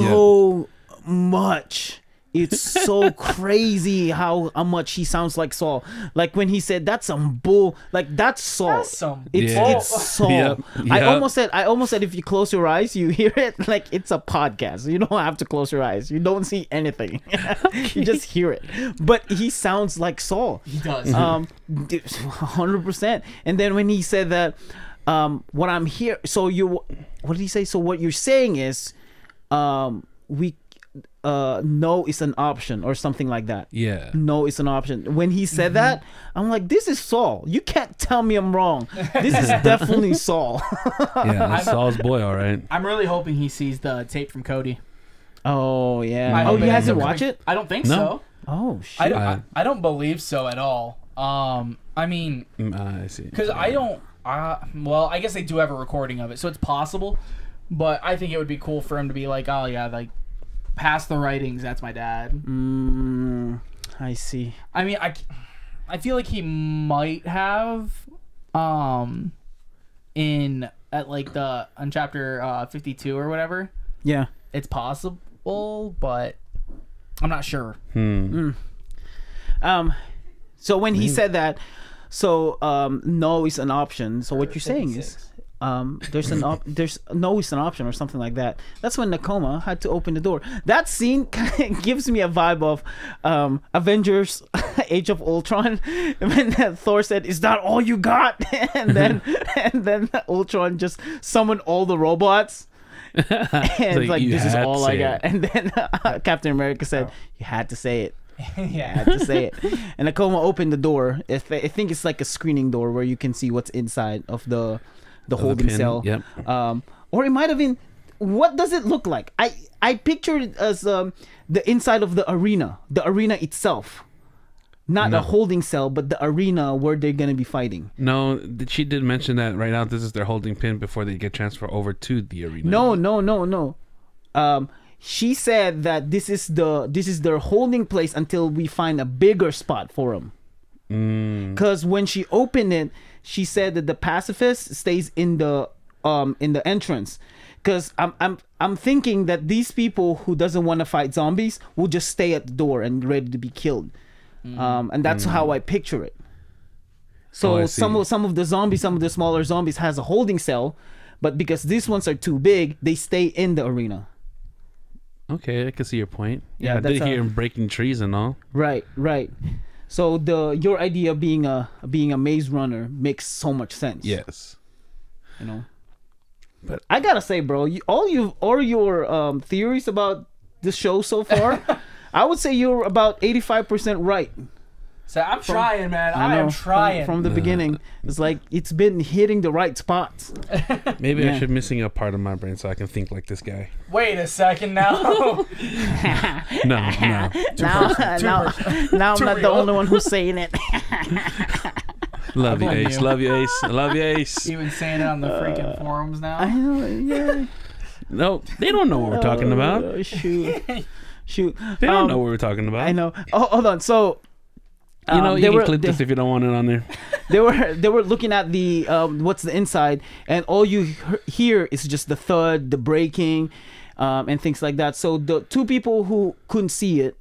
Much. It's so crazy how much he sounds like Saul. Like when he said that's some bull, like that's Saul. It's Saul. Yep. I almost said if you close your eyes you hear it. Like it's a podcast. You don't have to close your eyes. You don't see anything. You just hear it. But he sounds like Saul. He does. 100%. And then when he said that what I'm here, what did he say? So what you're saying is no is an option or something like that. Yeah. No is an option. When he said that, I'm like, this is Saul. You can't tell me I'm wrong. This is definitely Saul. Yeah, that's Saul's boy, all right. I'm really hoping he sees the tape from Cody. Oh, yeah. He hasn't watched it? I don't think so. Oh, shit. I don't believe so at all. I mean... I see. Because I don't... well, I guess they do have a recording of it, so it's possible. But I think it would be cool for him to be like, oh, yeah, like... Past the writings, that's my dad. I see. I mean, I feel like he might have on chapter 52 or whatever. Yeah, it's possible, but I'm not sure. So when he said that, no is an option. So what you're saying is there's always an option or something like that. That's when Nakoma had to open the door. That scene kind of gives me a vibe of Avengers Age of Ultron when Thor said, "Is that all you got?" and then Ultron just summoned all the robots. And it's like, this is all I got. And then Captain America said, "You had to say it." Yeah, I had to say it. And Nakoma opened the door. I think it's like a screening door where you can see what's inside of the holding cell. Yep. Or it might have been, what does it look like? I pictured it as the inside of the arena itself. Not a holding cell, but the arena where they're going to be fighting. No, she did mention that right now this is their holding pin before they get transferred over to the arena. No. She said that this is their holding place until we find a bigger spot for them. Because when she opened it, she said that the pacifist stays in the entrance. Because I'm thinking that these people who doesn't want to fight zombies will just stay at the door and ready to be killed. And that's how I picture it. So some of the smaller zombies has a holding cell, but because these ones are too big, they stay in the arena. Okay, I can see your point. Yeah, I did hear him breaking trees and all. Right. So your idea of being a maze runner makes so much sense. Yes. You know. But I gotta say, bro, all your theories about the show so far, I would say you're about 85% right. So I'm trying, man. I am trying. From the beginning. It's like it's been hitting the right spots. Maybe I should missing a part of my brain so I can think like this guy. Wait a second now. No. Now I'm not the only one who's saying it. Love you, Ace. Love you, Ace. Love you, Ace. Even saying it on the freaking forums now. I know, yeah. No, they don't know what we're talking about. Shoot. They don't know what we're talking about. I know. Oh, hold on. So you can clip this if you don't want it on there. They were looking at the what's the inside, and all you hear is just the thud, the breaking, and things like that. So the two people who couldn't see it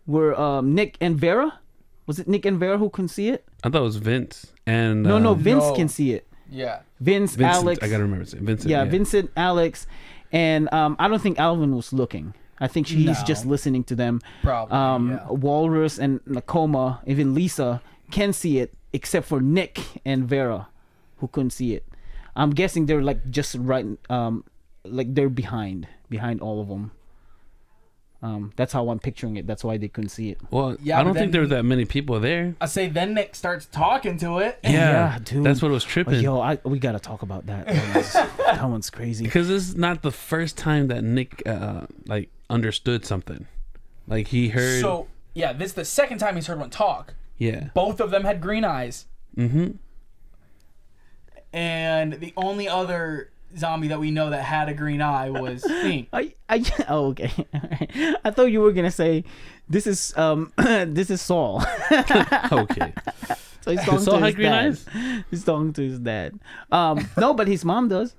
were Nick and Vera. Was it Nick and Vera who couldn't see it? I thought it was Vince and no, Vince can see it. Yeah, Vincent, Alex. I gotta remember it. Vincent. Yeah, Vincent, Alex, and I don't think Alvin was looking. I think he's just listening to them. Probably. Walrus and Nakoma, even Lisa, can see it, except for Nick and Vera, who couldn't see it. I'm guessing they're like just right, like they're behind all of them. That's how I'm picturing it. That's why they couldn't see it. Well, I don't think there were that many people there. I say then Nick starts talking to it. Yeah, dude. That's what was tripping. We gotta talk about that. That one's crazy. Because this is not the first time that Nick like understood something. Like he heard. So yeah, this is the second time he's heard one talk. Yeah. Both of them had green eyes. Mm-hmm. And the only other zombie that we know that had a green eye was Pink. Okay. I thought you were gonna say this is Saul. Okay. So he's talking Saul to had his green dad. eyes? He's talking to his dad. No, but his mom does.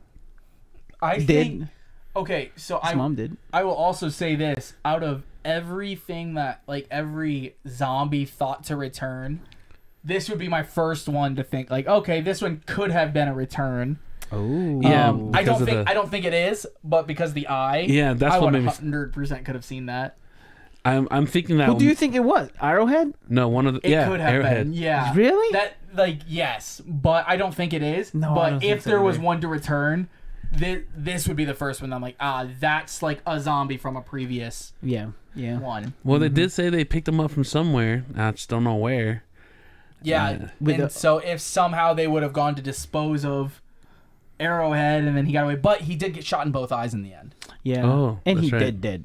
I think. Okay, so his mom did. I will also say this: out of everything that like every zombie thought to return, this would be my first one to think like, okay, this one could have been a return. Oh yeah. I don't think it is, but because the eye. Yeah, that's what 100% could have seen that. I'm thinking that. Who do you think it was? Arrowhead? No, one of the. It could have Arrowhead. been. Yeah. Really? That yes, but I don't think it is. No, but if there was one to return, this would be the first one. I'm like, that's like a zombie from a previous one. Well, they did say they picked them up from somewhere. I just don't know where. Yeah, so if somehow they would have gone to dispose of Arrowhead and then he got away, but he did get shot in both eyes in the end. Yeah. Oh, and he right. dead.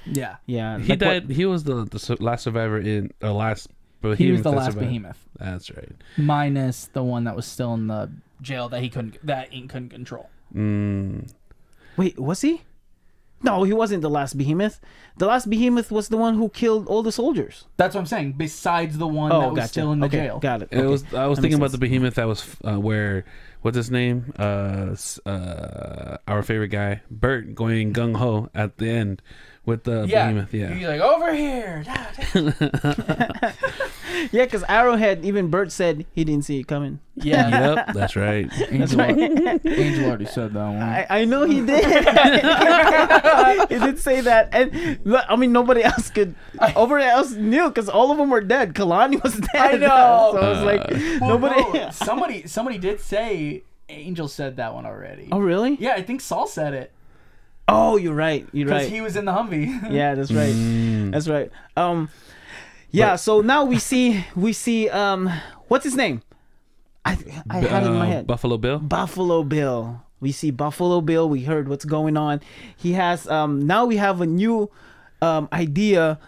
Yeah. Yeah. He died. He was the last survivor in the last. He was the last behemoth. That's right. Minus the one that was still in the jail that Ink couldn't control. Wait, was he? No, he wasn't the last behemoth. The last behemoth was the one who killed all the soldiers. That's what I'm saying. Besides the one that was still in the jail. Got it. I was thinking about the behemoth that was where what's his name? Our favorite guy, Bert, going gung ho at the end with the behemoth. Yeah, he's like over here. Yeah, because Arrowhead, even Bert said he didn't see it coming. Yeah. Yep, that's right. Angel already said that one. I know he did. He did say that, and I mean nobody else knew because all of them were dead. Kalani was dead. I know. So I was like, nobody. No, somebody did say Angel said that one already. Oh really? Yeah, I think Saul said it. Oh, you're right. You're right. Because he was in the Humvee. Yeah, that's right. That's right. Yeah. So now we see what's his name? I had it in my head. Buffalo Bill. Buffalo Bill. We see Buffalo Bill. We heard what's going on. He has now we have a new idea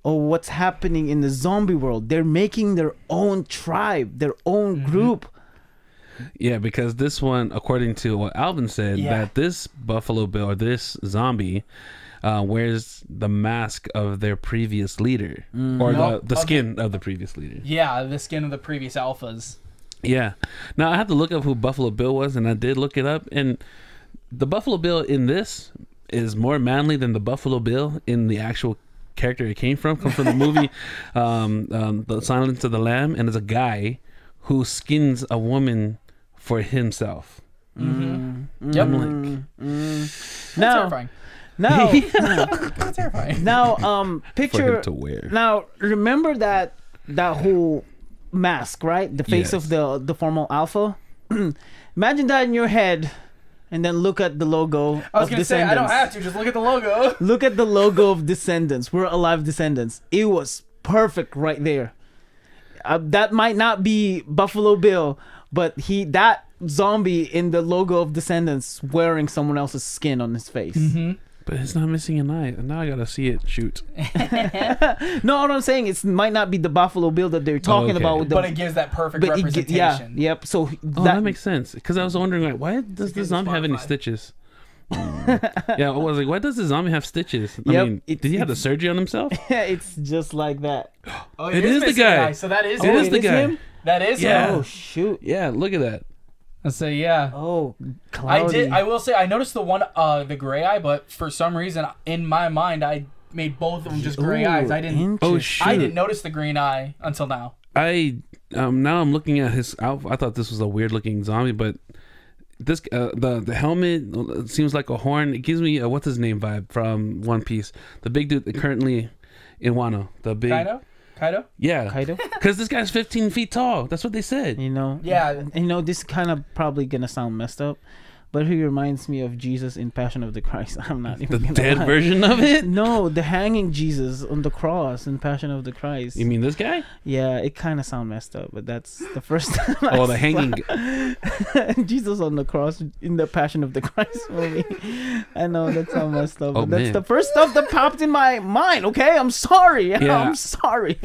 of what's happening in the zombie world. They're making their own tribe, their own group. Yeah, because this one, according to what Alvin said, that this Buffalo Bill or this zombie wears the mask of their previous leader, or the skin of the previous leader. Yeah, the skin of the previous alphas. Yeah. Now I had to look up who Buffalo Bill was, and I did look it up, and the Buffalo Bill in this is more manly than the Buffalo Bill in the actual character it came from the movie The Silence of the Lamb, and it's a guy who skins a woman for himself. Yep. I'm like, Terrifying. Now, That's terrifying. now, picture for him to wear. Now, remember that whole mask, right? The face Yes. of the formal alpha. Imagine that in your head, and then look at the logo. I was gonna say I don't have to. Just look at the logo. Look at the logo of Descendants. We're alive, Descendants. It was perfect right there. That might not be Buffalo Bill, but that zombie in the logo of Descendants wearing someone else's skin on his face. But it's not missing an eye. And now I gotta see it. Shoot. No, what I'm saying, it might not be the Buffalo Bill that they're talking about. With the, but it gives that perfect representation. Yep. So That makes sense. Because I was wondering, like, why does the zombie have any stitches? Yeah, I was like, why does the zombie have stitches? I mean, did he have the surgery on himself? It's just like that. Oh, It is the guy. So that is It is the guy. him? That is Yeah. him. Oh shoot. Yeah, look at that. I say yeah. Oh, cloudy. I will say I noticed the one the gray eye, but for some reason in my mind I made both of them just gray eyes. I didn't. Oh shoot! I didn't notice the green eye until now. Now I'm looking at his outfit. I thought this was a weird looking zombie, but this the helmet seems like a horn. It gives me a what's his name vibe from One Piece. The big dude that currently in Wano. The big Kaido? Yeah. Kaido? Because this guy's 15 feet tall. That's what they said. You know. Yeah. You know, this kind of probably gonna sound messed up, but he reminds me of Jesus in Passion of the Christ. I'm not even The gonna dead lie. version of it? No, the hanging Jesus on the cross in Passion of the Christ. You mean this guy? Yeah, it kind of sound messed up, but that's the first time. Oh, the hanging. Jesus on the cross in the Passion of the Christ movie. I know that sounds messed up, Oh, but that's man. the first stuff that popped in my mind. Okay, I'm sorry. Yeah. I'm sorry.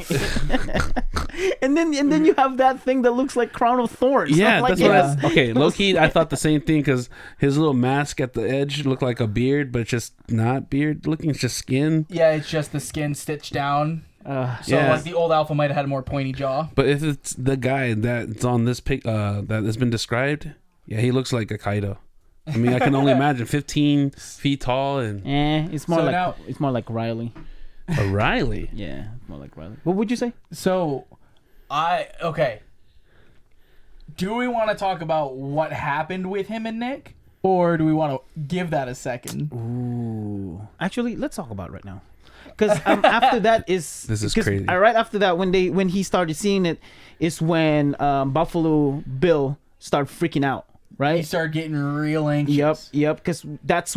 and then you have that thing that looks like crown of thorns. Yeah, I'm like, that's what okay, low key, I thought the same thing because his little mask at the edge looked like a beard, but it's just not beard looking. It's just skin. Yeah, it's just the skin stitched down. So Yeah. like the old alpha might have had a more pointy jaw. But if it's the guy that's on this pic that has been described, yeah, he looks like a Kaido. I mean, I can only imagine 15 feet tall and it's more So like now- it's more like Riley. a Riley. Yeah, more like Riley. What would you say? So okay. Do we want to talk about what happened with him and Nick? Or do we want to give that a second? Ooh. Actually, let's talk about it right now. Because after that is This is 'cause, crazy. right after that, when he started seeing it, is when Buffalo Bill started freaking out. He Right. started getting real anxious. Yep. Because that's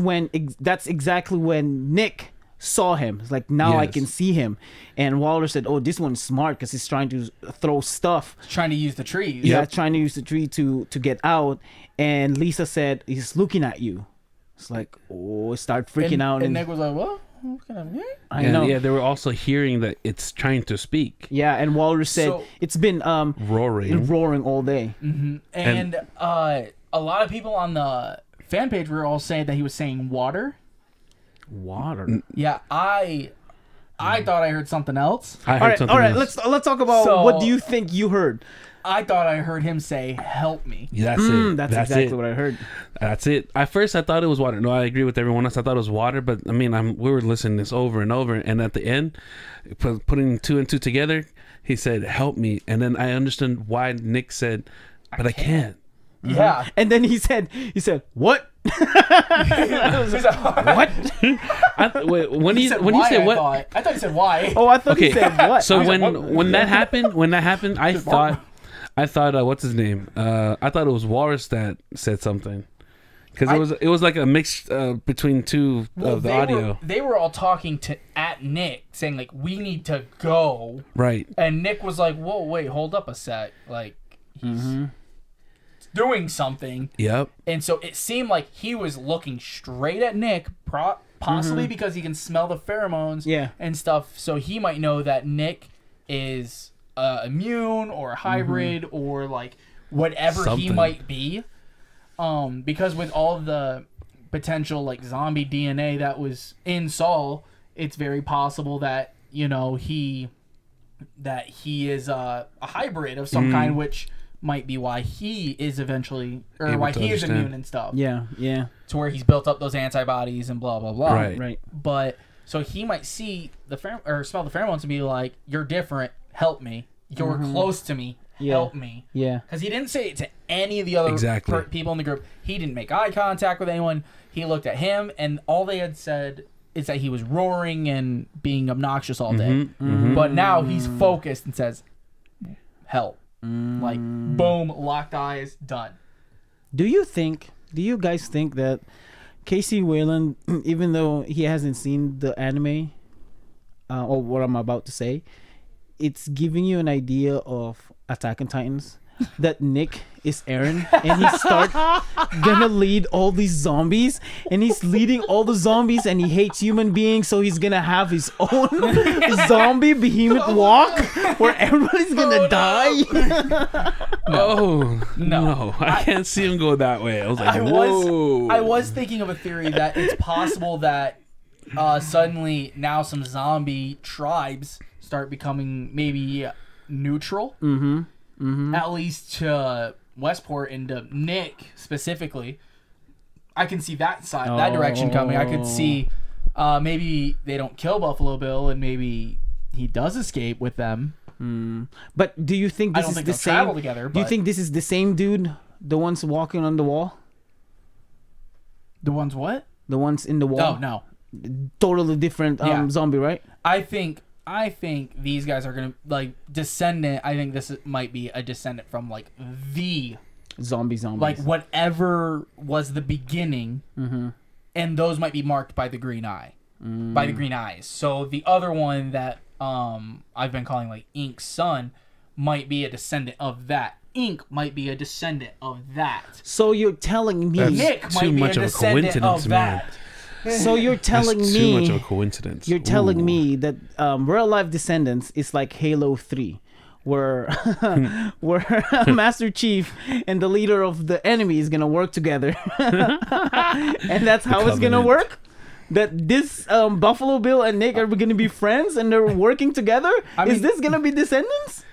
exactly when Nick saw him. It's like now I Yes. can see him, and Waller said, "Oh, this one's smart because he's trying to throw stuff." Trying to use the trees. Yeah, trying to use the tree to get out. And Lisa said, "He's looking at you." It's like, oh, start freaking out. And Nick was like, what? I know. Yeah, they were also hearing that it's trying to speak. Yeah, and Walrus said So- it's been Roaring. all day. And a lot of people on the fan page were all saying that he was saying water. Water. Yeah, I thought I heard something else. I heard All right, something all right. else. Let's talk about So- what do you think you heard? I thought I heard him say, "Help me." Yeah, that's it. That's exactly it. what I heard. That's it. At first, I thought it was water. No, I agree with everyone else. I thought it was water, but I mean, we were listening to this over and over, and at the end, putting two and two together, he said, "Help me," and then I understood why Nick said, "But I can't." Yeah. And then he said, "What?" What? When you said what? I thought he said why. Oh, I thought he said what? So when that happened, I thought what's his name? I thought it was Walrus that said something. Because it was like a mix between two of the audio. They were all talking at Nick, saying like, "We need to go." Right. And Nick was like, "Whoa, wait, hold up a sec." Like he's doing something. Yep. And so it seemed like he was looking straight at Nick, possibly because he can smell the pheromones and stuff. So he might know that Nick is immune or a hybrid or like whatever he might be. Because with all the potential like zombie DNA that was in Saul, it's very possible that he is a hybrid of some kind, which might be why he is eventually why he is immune and stuff. Yeah, yeah. To where he's built up those antibodies and blah blah blah. Right. But so he might see or smell the pheromones and be like, "You're different. Help me. You're close to me. Help me." Yeah. Because he didn't say it to any of the other people in the group. He didn't make eye contact with anyone. He looked at him, and all they had said is that he was roaring and being obnoxious all day. But now he's focused and says, "Help." Like, boom, locked eyes, done. Do you guys think that Casey Wayland, even though he hasn't seen the anime or what I'm about to say, it's giving you an idea of Attack on Titans? That Nick is Eren and he start gonna lead all these zombies, and he's leading all the zombies, and he hates human beings, so he's gonna have his own zombie behemoth walk where everybody's gonna die. No, I can't see him go that way. I was like, whoa. I was thinking of a theory that it's possible that suddenly now some zombie tribes start becoming maybe neutral. At least to Westport and to Nick specifically. I can see that direction coming. I could see maybe they don't kill Buffalo Bill and maybe he does escape with them. But do you think this is the same? Travel together, do you think this is the same dude? The ones walking on the wall? The ones what? The ones in the wall? Oh, no. Totally different zombie, right? I think these guys are gonna like Descendant. I think this might be a Descendant from like the zombies, like whatever was the beginning, and those might be marked by the green eye, by the green eyes. So the other one that I've been calling like Ink's son might be a descendant of that. Ink might be a descendant of that. So you're telling me Nick might be a descendant of that. So you're telling me too much of a coincidence. You're telling me that real life Descendants is like Halo 3, where Master Chief and the leader of the enemy is gonna work together, and that's how it's gonna work. That this Buffalo Bill and Nick are gonna be friends and they're working together. Is this gonna be Descendants?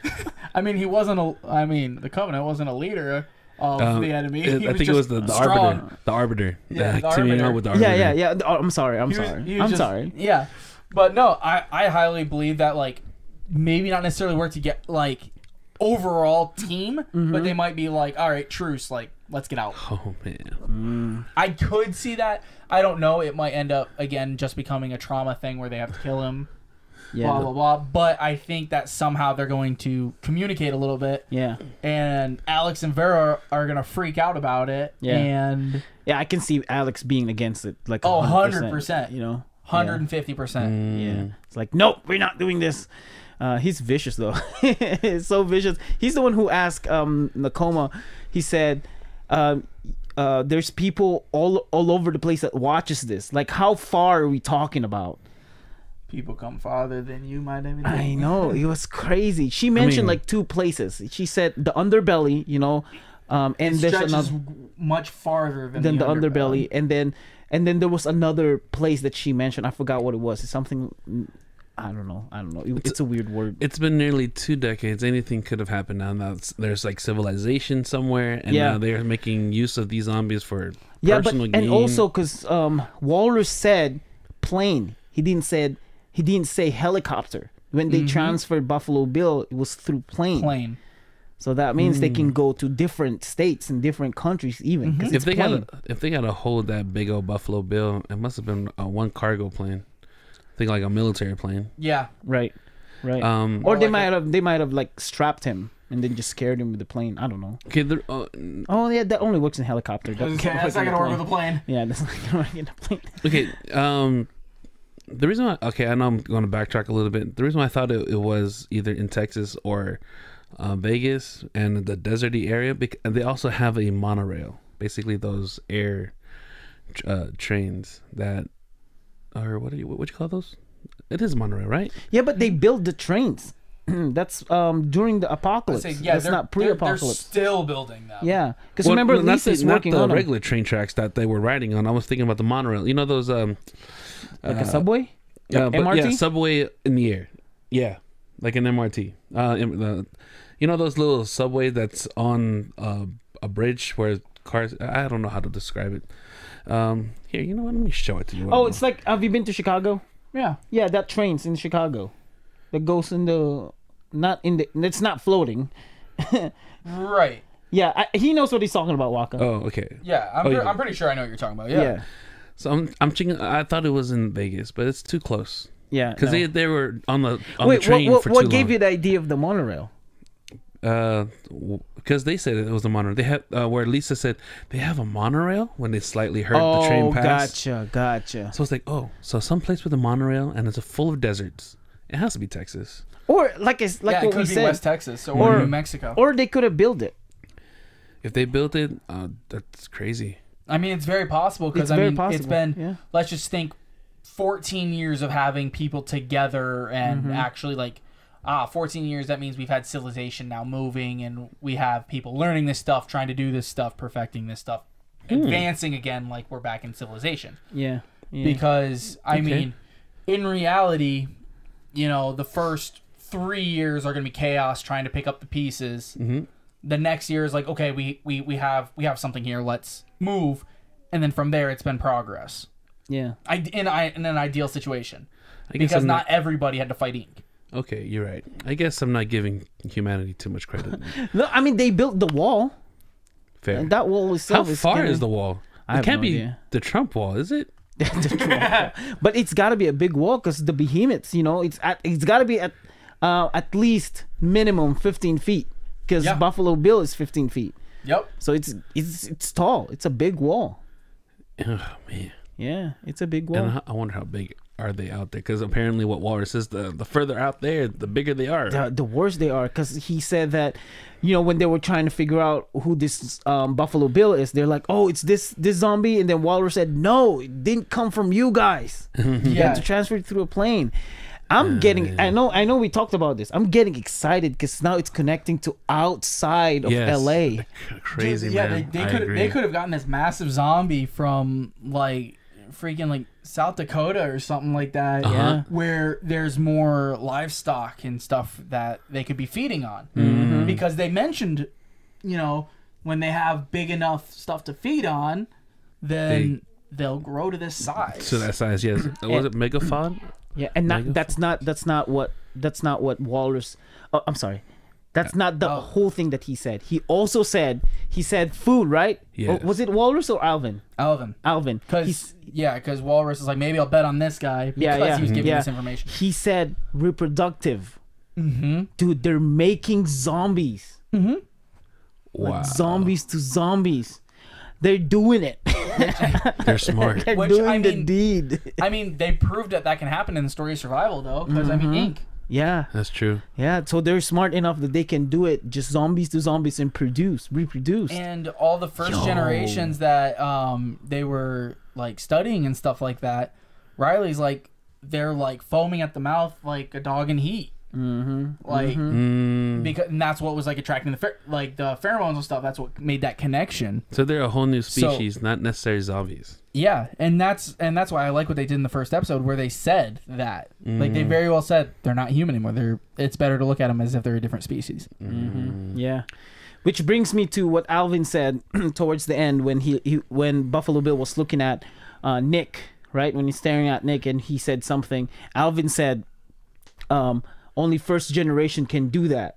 I mean, the Covenant wasn't a leader of the enemy. I think it was the arbiter. The arbiter. Yeah, teaming up with the arbiter. Yeah. Oh, I'm sorry. Sorry. Yeah, but no, I highly believe that like maybe not necessarily work to get like overall team, but they might be like, all right, truce, like let's get out. Oh man. I could see that. I don't know. It might end up again just becoming a trauma thing where they have to kill him. Yeah. Blah blah blah. But I think that somehow they're going to communicate a little bit. Yeah. And Alex and Vera are gonna freak out about it. Yeah. And I can see Alex being against it. Like 100%. You know. 150%. Yeah. It's like, nope, we're not doing this. He's vicious though. He's so vicious. He's the one who asked Nakoma. He said, "There's people all over the place that watches this. Like, how far are we talking about?" People come farther than you might ever think. I know, it was crazy. She mentioned like 2 places. She said the underbelly, you know, and there's another much farther than the underbelly, and then there was another place that she mentioned. I forgot what it was. It's something. I don't know. It's a weird word. It's been nearly 2 decades. Anything could have happened now. There's like civilization somewhere, and now they're making use of these zombies for personal gain. And also because Walrus said plane. He didn't say helicopter. When they transferred Buffalo Bill, it was through plane. So that means they can go to different states and different countries even. If they got a hold of that big old Buffalo Bill, it must have been one cargo plane. I think like a military plane. Yeah. Right. Or they might have like strapped him and then just scared him with the plane. I don't know. Okay. Oh yeah, that only works in helicopter. That's not gonna work with a plane. Yeah, that's not gonna work in a plane. Okay. The reason why, I know I'm going to backtrack a little bit. The reason why I thought it was either in Texas or Vegas and the deserty area, because they also have a monorail, basically those air trains that are what do you call those? It is monorail, right? Yeah, but they build the trains. That's during the apocalypse. That's not pre-apocalypse. They're still building them. Yeah, because remember, Lisa's working on the regular train tracks that they were riding on. I was thinking about the monorail. You know those like a subway? MRT? Yeah, subway in the air. Yeah, like an MRT. You know those little subway that's on a bridge where cars... I don't know how to describe it. Here, you know what? Let me show it to you. Oh, it's like... Have you been to Chicago? Yeah. Yeah, that train's in Chicago. That goes in the... Not in the... It's not floating. Right. Yeah, he knows what he's talking about, WAKKA. Oh, okay. Yeah, I'm pretty sure I know what you're talking about. Yeah. So I'm thinking. I thought it was in Vegas, but it's too close. Yeah, because they were on the train for too long. What gave you the idea of the monorail? Because they said it was a monorail. They had where Lisa said they have a monorail when they slightly heard the train pass. Gotcha. So it's like, so someplace with a monorail and it's full of deserts. It has to be Texas. Or like what we said, it could be West Texas or New Mexico. Or they could have built it. If they built it, that's crazy. I mean, it's very possible because it's been, let's just think 14 years of having people together and actually 14 years, that means we've had civilization now moving and we have people learning this stuff, trying to do this stuff, perfecting this stuff, advancing again like we're back in civilization. Yeah. Because, I mean, in reality, the first 3 years are going to be chaos trying to pick up the pieces. The next year is like, okay, we have something here, let's move, and then from there it's been progress. Yeah. In an ideal situation, because not everybody had to fight ink. Okay, you're right. I guess I'm not giving humanity too much credit. No, I mean they built the wall. Fair. And that wall itself. How far is the wall? It can't be the Trump wall, is it? But it's got to be a big wall because the behemoths, it's got to be at least minimum 15 feet. Because Buffalo Bill is 15 feet. Yep. So it's tall. It's a big wall. Oh man. Yeah, it's a big wall. And I wonder how big are they out there? Because apparently, what Walrus says, the further out there, the bigger they are. The worse they are. Because he said that, when they were trying to figure out who this Buffalo Bill is, they're like, oh, it's this zombie, and then Walrus said, no, it didn't come from you guys. You had to transfer it through a plane. I'm getting. I know. We talked about this. I'm getting excited because now it's connecting to outside of LA. Crazy, man. They could have gotten this massive zombie from freaking South Dakota or something like that. Yeah, where there's more livestock and stuff that they could be feeding on. Because they mentioned, when they have big enough stuff to feed on, then they'll grow to this size. So that size, yes. Was it megafaun? Yeah, and that's not what Walrus. Oh, I'm sorry, that's not the whole thing that he said. He also said food, right? Yeah. Or was it Walrus or Alvin? Alvin. Because Walrus is like, maybe I'll bet on this guy because he was giving this information. He said reproductive. Dude, they're making zombies. Wow. Like zombies to zombies. They're doing it. They're smart. They're doing the deed. I mean, they proved that can happen in the story of survival, though. Because, ink. Yeah. That's true. Yeah, so they're smart enough that they can do it, just zombies to zombies, and reproduce. And all the first generations that they were, studying and stuff like that, Riley's they're, foaming at the mouth like a dog in heat. Because and that's what was attracting the pheromones and stuff. That's what made that connection. So they're a whole new species, not necessarily zombies. Yeah, and that's why I like what they did in the first episode, where they said that they very well said they're not human anymore. It's better to look at them as if they're a different species. Yeah, which brings me to what Alvin said towards the end when when Buffalo Bill was looking at Nick, right? When he's staring at Nick, and he said something. Alvin said, only first generation can do that.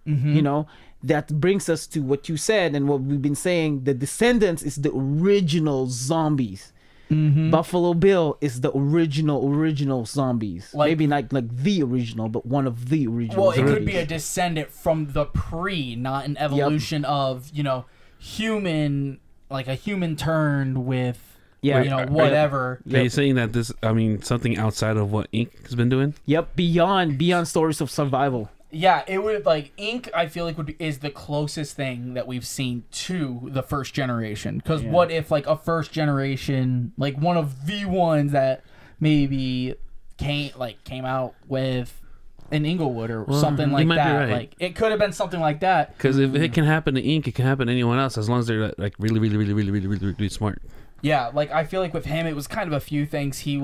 You know, that brings us to what you said and what we've been saying. The Descendants is the original zombies. Buffalo Bill is the original zombies. Like, maybe not like the original, but one of the original. Well, zombies. it could be a descendant from the pre, not an evolution of, you know, human, like a human turned with, you know, whatever. Are you saying that this, I mean, something outside of what Ink has been doing? Yep, beyond stories of survival. Yeah, it would, like, Ink, I feel like is the closest thing that we've seen to the first generation. Because what if, like, a first generation, like, one of the ones that maybe came out with an Inglewood or something like that. Right. Like, it could have been something like that. Because if it can happen to Ink, it can happen to anyone else as long as they're, like, really smart. Yeah, like, I feel like with him, it was kind of a few things. He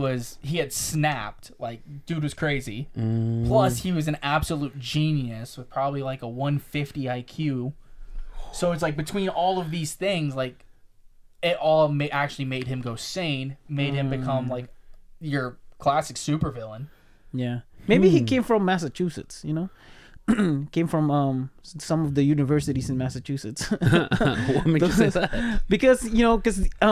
had snapped. Like, dude was crazy. Plus, he was an absolute genius with probably, like, a 150 IQ. So it's, like, between all of these things, like, it all actually made him go sane. Made him become, like, your classic supervillain. Yeah. Maybe he came from Massachusetts, you know? Came from some of the universities in Massachusetts. What makes you say that? Because, you know,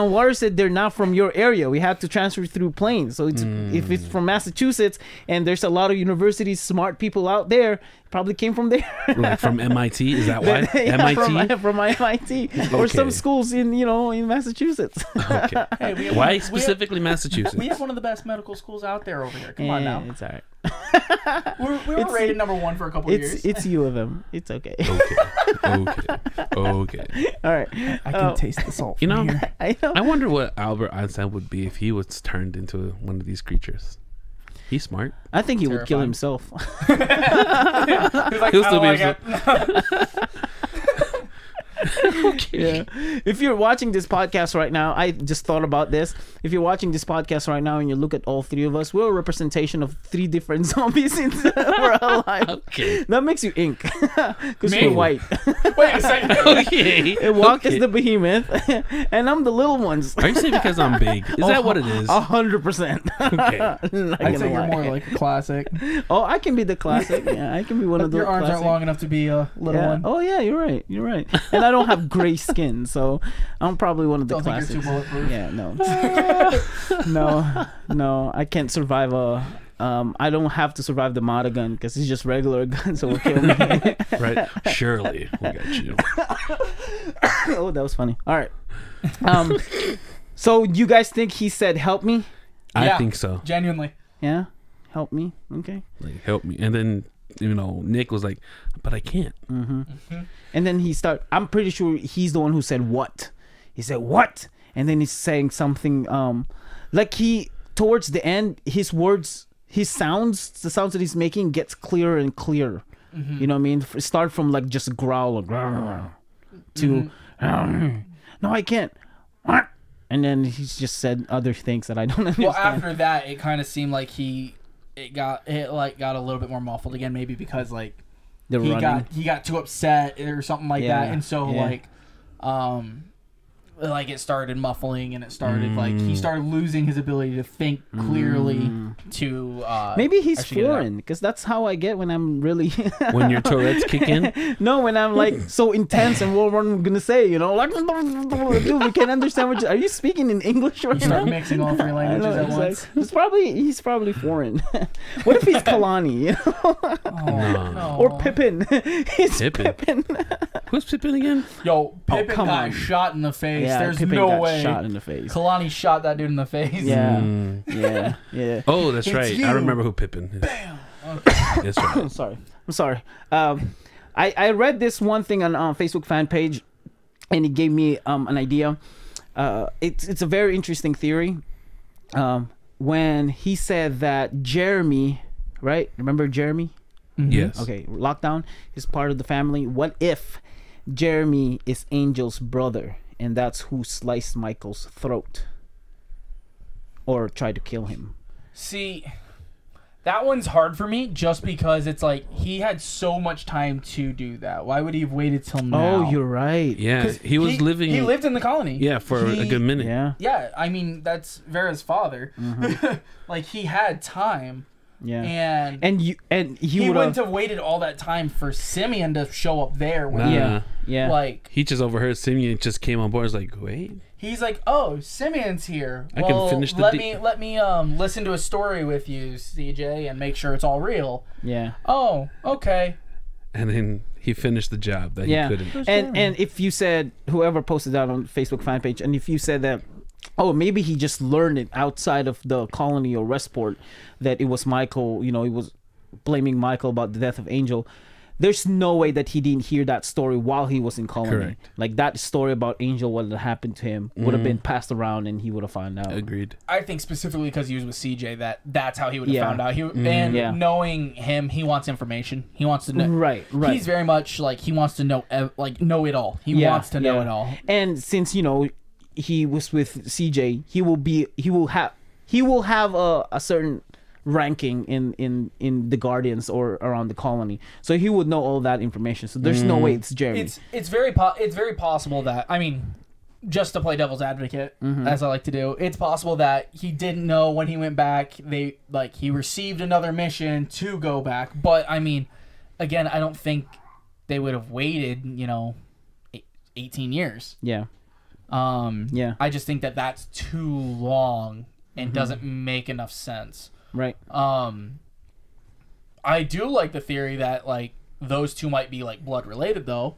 Water said they're not from your area. We have to transfer through planes. So it's if it's from Massachusetts and there's a lot of universities, smart people out there, probably came from there. Like from MIT? Is that why? MIT? From MIT. Or some schools in Massachusetts. Okay. Hey, why specifically Massachusetts? We have one of the best medical schools out there over here. Come on now. It's all right. we were rated #1 for a couple of years. It's U of M. It's okay. Okay. All right. I can taste the salt. You know, here. I wonder what Albert Einstein would be if he was turned into one of these creatures. He's smart. I think he would kill himself. He'll still be himself. Okay. Yeah. If you're watching this podcast right now, I just thought about this. If you're watching this podcast right now and you look at all three of us, we're a representation of 3 different zombies we're alive. Okay. That makes you Ink. Because we're white. Wait a second. Okay. Walk is the behemoth, and I'm the little ones. Are you saying because I'm big? Is that what it is? 100%. Okay. I'd say you're more like a classic. Oh, I can be the classic. Yeah, I can be one of those. Your arms aren't long enough to be a little one. Oh, yeah, you're right. You're right. And I don't have gray skin, so I'm probably one of the classics. Think you're too bulletproof. Yeah, no, I can't survive I don't have to survive the Mata gun because it's just regular gun, so it'll kill me. Right? Surely, we got you. Oh, that was funny. All right. So you guys think he said help me? I think so. Genuinely. Yeah, help me. Okay. Like help me, and then Nick was like, but I can't. And then I'm pretty sure he's the one who said what. He said what, and then he's saying something like towards the end, his words, the sounds that he's making gets clearer and clearer. You know what I mean? Start from like just a growl to no, I can't. And then he's just said other things that I don't understand. Well, after that, it kind of seemed like it got a little bit more muffled again, maybe because like he got too upset or something like that, and so like it started muffling, and it started like he started losing his ability to think clearly. To maybe he's foreign, because that's how I get when I'm really when your Tourette's kick in. No, when I'm like so intense and what I'm gonna say, like dude, we can't understand what are you speaking in English right now? Start mixing all 3 languages at once. He's probably foreign. What if he's Kalani? No. Or Pippin? He's Pippin. Who's Pippin again? Yo, Pippin got shot in the face. Yeah, There's Pippin no got way. Shot in the face. Kalani shot that dude in the face. Yeah. Oh, that's right. I remember who Pippin is. Bam. Okay. That's right. I'm sorry. I read this one thing on Facebook fan page, and it gave me an idea. It's a very interesting theory. When he said that Jeremy, right? Remember Jeremy? Yes. Okay. Lockdown is part of the family. What if Jeremy is Angel's brother, and that's who sliced Michael's throat or tried to kill him? See, that one's hard for me just because it's like he had so much time to do that. Why would he have waited till now? Oh, you're right. Yeah, he lived in the colony. Yeah, for a good minute. Yeah. Yeah, I mean, that's Vera's father. Like, he had time. Yeah. And he would wouldn't have waited all that time for Simeon to show up there. Nah. Yeah. Like, he just overheard Simeon just came on board. He's like, wait. He's like, oh, Simeon's here. I can finish the let me listen to a story with you, CJ, and make sure it's all real. Yeah. Oh, okay. And then he finished the job that he couldn't. And if you said, whoever posted that on Facebook fan page, and if you said that, oh, maybe he just learned it outside of the colony or Westport, that it was Michael, he was blaming Michael about the death of Angel. There's no way that he didn't hear that story while he was in colony. Correct. Like, that story about Angel, what had happened to him, would have been passed around and he would have found out. Agreed. I think specifically because he was with CJ, that's how he would have found out. Knowing him, he wants information. He wants to know. Right. He's very much like, he wants to know, know it all. He wants to know it all. And since, he was with CJ, he will have a certain ranking in the Guardians or around the colony, so he would know all that information. So there's no way it's Jeremy. It's very possible that, I mean, just to play devil's advocate, as I like to do, it's possible that he didn't know when he went back. He received another mission to go back, but I mean, again, I don't think they would have waited 18 years. I just think that that's too long and doesn't make enough sense. Right. I do like the theory that those two might be blood related though.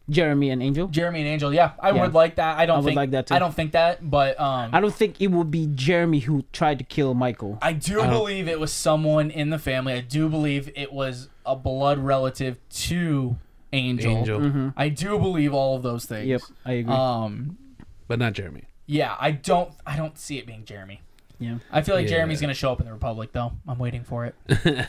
Jeremy and Angel. Yeah, I would like that. I would like that too. I don't think that, but I don't think it would be Jeremy who tried to kill Michael. I do believe it was someone in the family. I do believe it was a blood relative to Angel. I do believe all of those things. Yep, I agree. But not Jeremy. Yeah, I don't see it being Jeremy. Yeah, I feel like Jeremy's gonna show up in the Republic though. I'm waiting for it.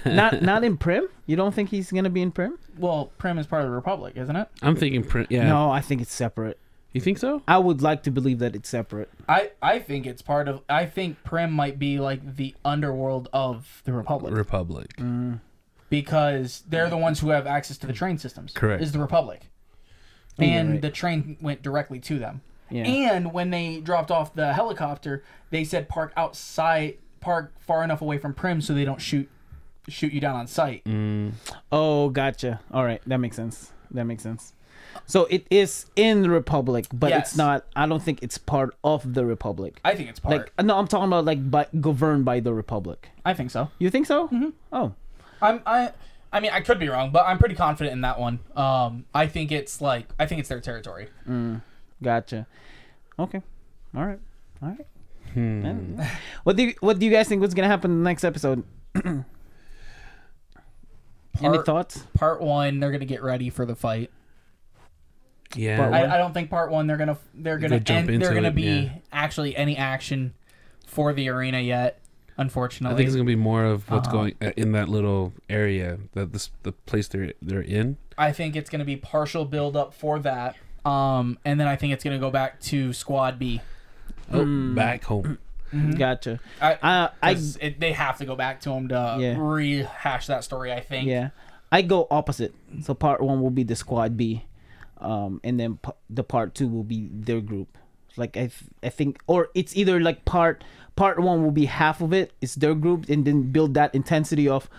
not in Prim. You don't think he's gonna be in Prim? Well, Prim is part of the Republic, isn't it? I'm thinking Prim. Yeah. No, I think it's separate. You think so? I would like to believe that it's separate. I think it's part of. I think Prim might be the underworld of the Republic. Because they're the ones who have access to the train systems. Correct. Is the Republic. And the train went directly to them. Yeah. And when they dropped off the helicopter, they said park far enough away from Prim so they don't shoot you down on sight. Oh, gotcha. All right, that makes sense. So it is in the Republic, but it's not. I don't think it's part of the Republic. I think it's part. No, I'm talking about governed by the Republic. I think so. You think so? Mm-hmm. Oh, I mean, I could be wrong, but I'm pretty confident in that one. I think it's their territory. Gotcha. Okay. All right. What do you guys think? What's gonna happen in the next episode? Any thoughts? Part 1, they're gonna get ready for the fight. Yeah. I don't think part 1 they're gonna be actually any action for the arena yet. Unfortunately, I think it's gonna be more of what's going in that little area, the place they're in. I think it's gonna be partial build up for that, and then I think it's gonna go back to Squad B. Back home. Gotcha. They have to go back to him to rehash that story. I think. Yeah, I go opposite. So part 1 will be the Squad B, and then the part 2 will be their group. I think, or it's either part 1 will be half of it, it's their group, and then build that intensity of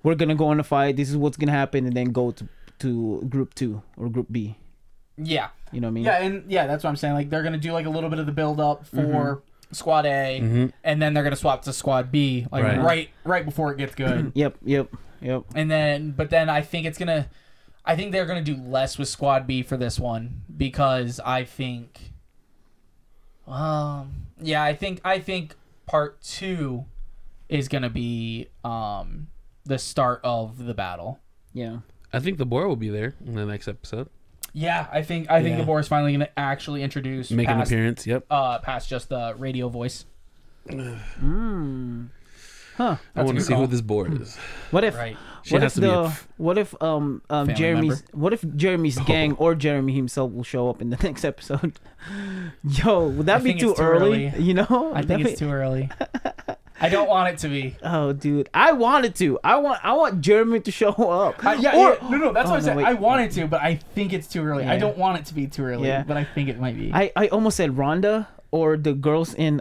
we're gonna go on a fight, this is what's gonna happen, and then go to group 2 or group B. Yeah, you know what I mean. Yeah, and that's what I'm saying. They're gonna do a little bit of the build up for Squad A, and then they're gonna swap to Squad B right before it gets good. Yep. And then, I think they're gonna do less with Squad B for this one because I think. I think part 2 is gonna be the start of the battle. Yeah, I think the boar will be there in the next episode. Yeah, I think the boar is finally gonna actually make an appearance. Yep. Past just the radio voice. Huh. I want to see who this boar is. What if? Right. What if Jeremy's gang or Jeremy himself will show up in the next episode? Yo, would that be too early? You know? I think it's too early. I don't want it to be. Oh, dude, I want it to. I want Jeremy to show up. No. That's what I said. I want it to, but I think it's too early. Yeah. I don't want it to be too early, but I think it might be. I almost said Rhonda or the girls in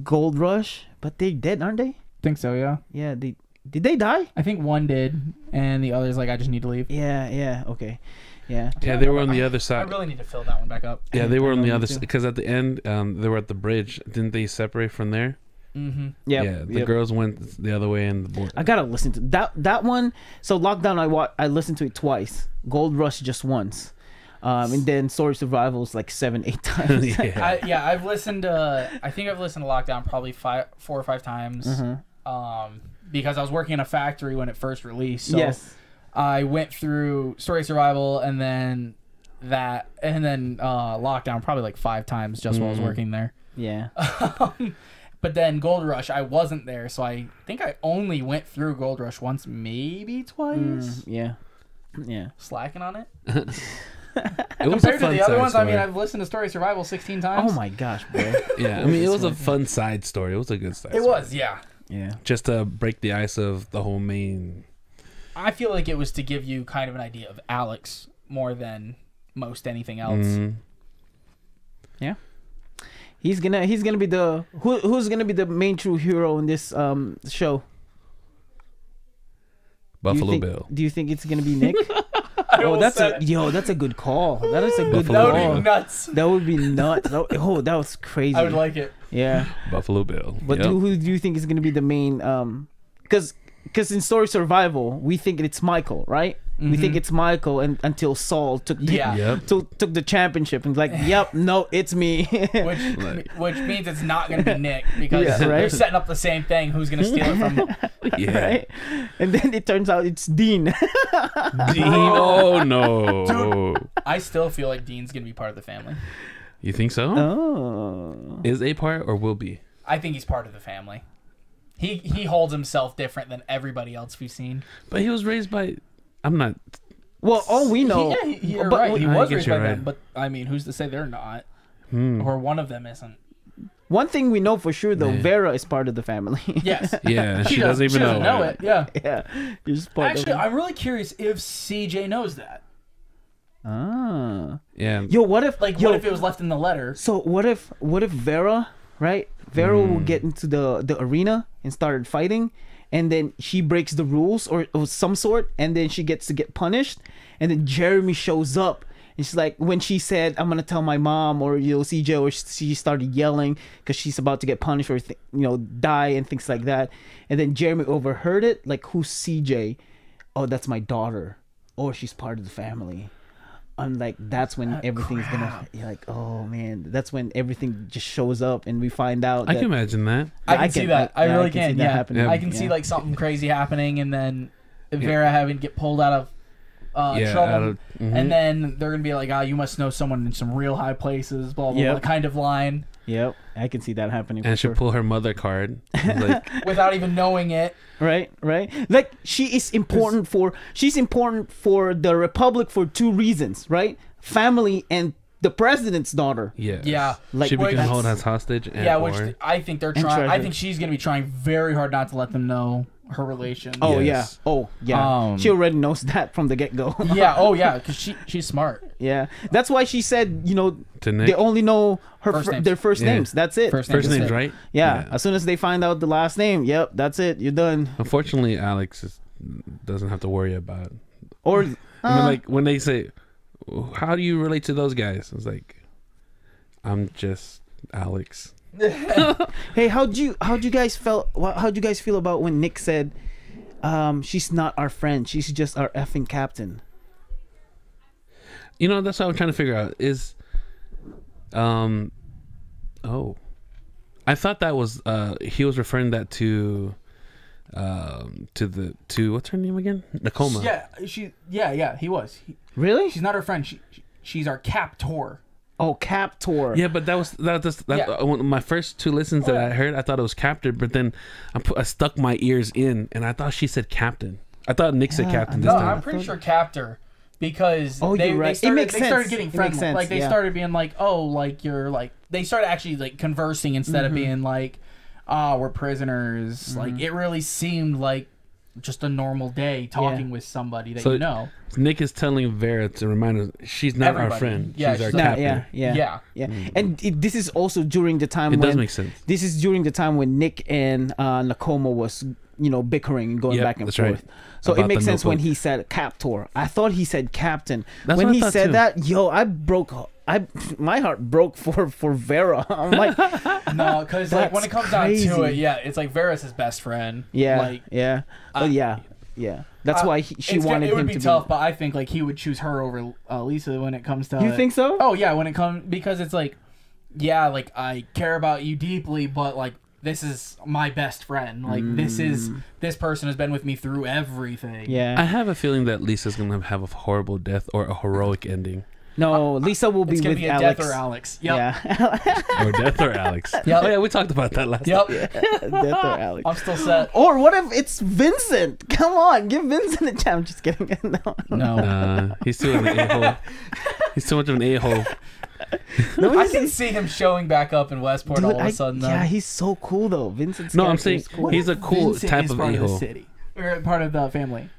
Gold Rush, but they dead, aren't they? Think so, yeah. Yeah, did they die? I think one did, and the other's like, I just need to leave. Yeah, okay. Yeah. Yeah, they were on the other side. I really need to fill that one back up. Yeah, they were on the other side because at the end, they were at the bridge. Didn't they separate from there? Mm-hmm. Yeah, the girls went the other way, and the boy. I gotta listen to that one. So Lockdown, I listened to it twice. Gold Rush just once, and then Story Survival is like 7-8 times. I've listened to. I think I've listened to Lockdown probably 4 or 5 times. Mm-hmm. Because I was working in a factory when it first released. So yes. I went through Story Survival and then Lockdown probably like 5 times just while I was working there. Yeah. But then Gold Rush, I wasn't there, so I think I only went through Gold Rush once, maybe twice. Yeah. Slacking on it. It was Compared to the other ones, story. I mean, I've listened to Story Survival 16 times. Oh my gosh, bro. Yeah, I mean, it was a fun side story. It was a good side. It story. was, yeah. Yeah. Just to break the ice of the whole main. I feel like it was to give you kind of an idea of Alex more than most anything else. Mm-hmm. Yeah. He's gonna be the who's gonna be the main true hero in this show? Buffalo Bill. Do you think it's gonna be Nick? That's a good call. That is a good Buffalo call. That would be nuts. That would be nuts. That was crazy. I would like it. Yeah. Buffalo Bill. But who do you think is gonna be the main? Because in Story Survival we think it's Michael, right? Mm-hmm. We think it's Michael, and until Saul took the championship and no, it's me. which means it's not going to be Nick because they're setting up the same thing. Who's going to steal it from him? Yeah. Right? And then it turns out it's Dean. Dean, oh no. Dude, I still feel like Dean's going to be part of the family. You think so? Oh. Is a part or will be? I think he's part of the family. He holds himself different than everybody else we've seen. But he was raised by... I'm not... Well, all we know... You're right. He was raised by them. But, I mean, who's to say they're not? Or one of them isn't. One thing we know for sure, though, Vera is part of the family. Yes. Yeah, she doesn't even know it. Yeah. Yeah. She's part Actually, of it. I'm really curious if CJ knows that. Ah. Yeah. Yo, what if... What if it was left in the letter? So, what if Vera, right? Vera will get into the arena and started fighting, and then she breaks the rules or some sort, and then she gets to get punished, and then Jeremy shows up, and she's like, when she said, I'm gonna tell my mom, or CJ, or she started yelling because she's about to get punished or die and things like that, and then Jeremy overheard it, like, who's CJ? Oh, that's my daughter, or she's part of the family. I'm like, that's when everything's gonna, you're like, oh man, that's when everything just shows up and we find out. I can imagine that. I can see that. I really can. Yeah, I can Yeah. see like something crazy happening, and then Vera having to get pulled out of trouble, and then they're gonna be like, you must know someone in some real high places, blah blah blah, kind of line. Yep, I can see that happening. And she'll pull her mother card, like, without even knowing it. Right. Like, she's important for the Republic for 2 reasons, right? Family and the president's daughter. Yeah. Like, she became held as hostage. Which I think they're trying. I think she's gonna be trying very hard not to let them know her relation. Oh yeah. She already knows that from the get go. Yeah. Oh yeah, because she's smart. Yeah, that's why she said, to Nick, they only know their first Yeah. names. That's it. First names, right? Yeah. As soon as they find out the last name, yep, that's it. You're done. Unfortunately, Alex doesn't have to worry about. Or I mean, like, when they say, "How do you relate to those guys?" It's like, I'm just Alex. Hey, how'd you guys feel about when Nick said, she's not our friend, she's just our effing captain? That's what I'm trying to figure out is, I thought that was he was referring that to what's her name again? Nakoma. Yeah, he was. Really? She's not our friend. She's our captor. Oh, Captor. Yeah, but that was my first 2 listens that I heard. I thought it was captor, but then I stuck my ears in, and I thought she said captain. I thought Nick said captain this time. I'm pretty sure captor, because they started getting friendly. Like, they started being like, you're like, they started actually like conversing instead of being like, we're prisoners. Like, it really seemed like just a normal day talking with somebody that you know. Nick is telling Vera to remind us she's not our friend. Yeah, she's our captor. Yeah. And this is also during the time it when... does make sense. This is during the time when Nick and Nakoma was, bickering and going back and forth. Right. So About it makes the sense notebook. when he said captor. I thought he said captain. That's when what I he thought said too. that, my heart broke for Vera. I'm like, no, because like when it comes down to it, crazy. it's like Vera's his best friend. yeah, like, but yeah. That's why she wanted it would him be to tough, but I think like he would choose her over Lisa when it comes to. You think so? Oh yeah, when it comes because it's like, like I care about you deeply, but like this is my best friend. Like this person has been with me through everything. Yeah. I have a feeling that Lisa's gonna have a horrible death or a heroic ending. No, Lisa will be it's gonna with be a Alex. Death or Alex. Yep. Yeah. Or Death or Alex. Yep. Oh yeah, we talked about that last Yep. time. Death or Alex. I'm still set. Or what if it's Vincent? Come on, give Vincent a chance. I'm just kidding. No. He's too much of an a-hole. He's too much of an a-hole. No, I can see him showing back up in Westport all of a sudden. Though. Yeah, he's so cool though. Vincent's No, I'm character saying is cool. he's a cool Vincent type is of part of the a-hole. city or part of the family.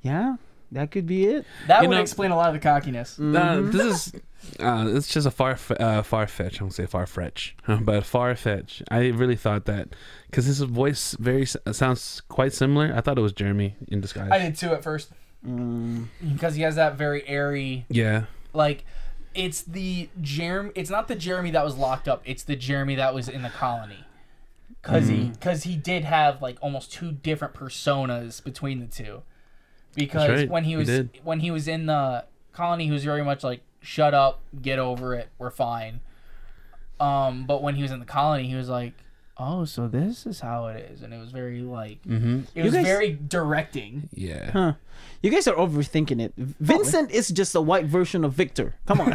Yeah, that could be it. That would explain a lot of the cockiness. This is it's just a far fetch. I won't say far fetch, but far fetch. I really thought that because his voice sounds quite similar. I thought it was Jeremy in disguise. I did too at first because he has that very airy. Yeah. Like it's the Jeremy. It's not the Jeremy that was locked up. It's the Jeremy that was in the colony. Because he did have like almost two different personas between the two. Because right. when he was in the colony, he was very much like, "Shut up, get over it, we're fine." But when he was in the colony, he was like, "Oh, so this is how it is," and it was very like, it was very directing. Yeah. Huh. You guys are overthinking it. Vincent is just a white version of Victor. Come on.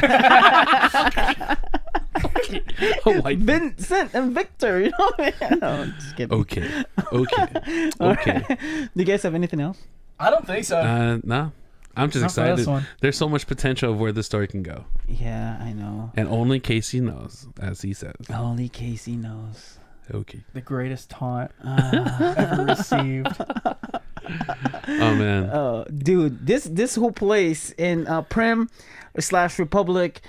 Vincent and Victor, you know? No, I'm just kidding. Okay. Do you guys have anything else? I don't think so. No. I'm just Not for this excited. one. There's so much potential of where this story can go. Yeah, I know. And only Casey knows, as he says. Only Casey knows. Okay. The greatest taunt ever received. Oh man. Dude, this whole place in Prim/Republic,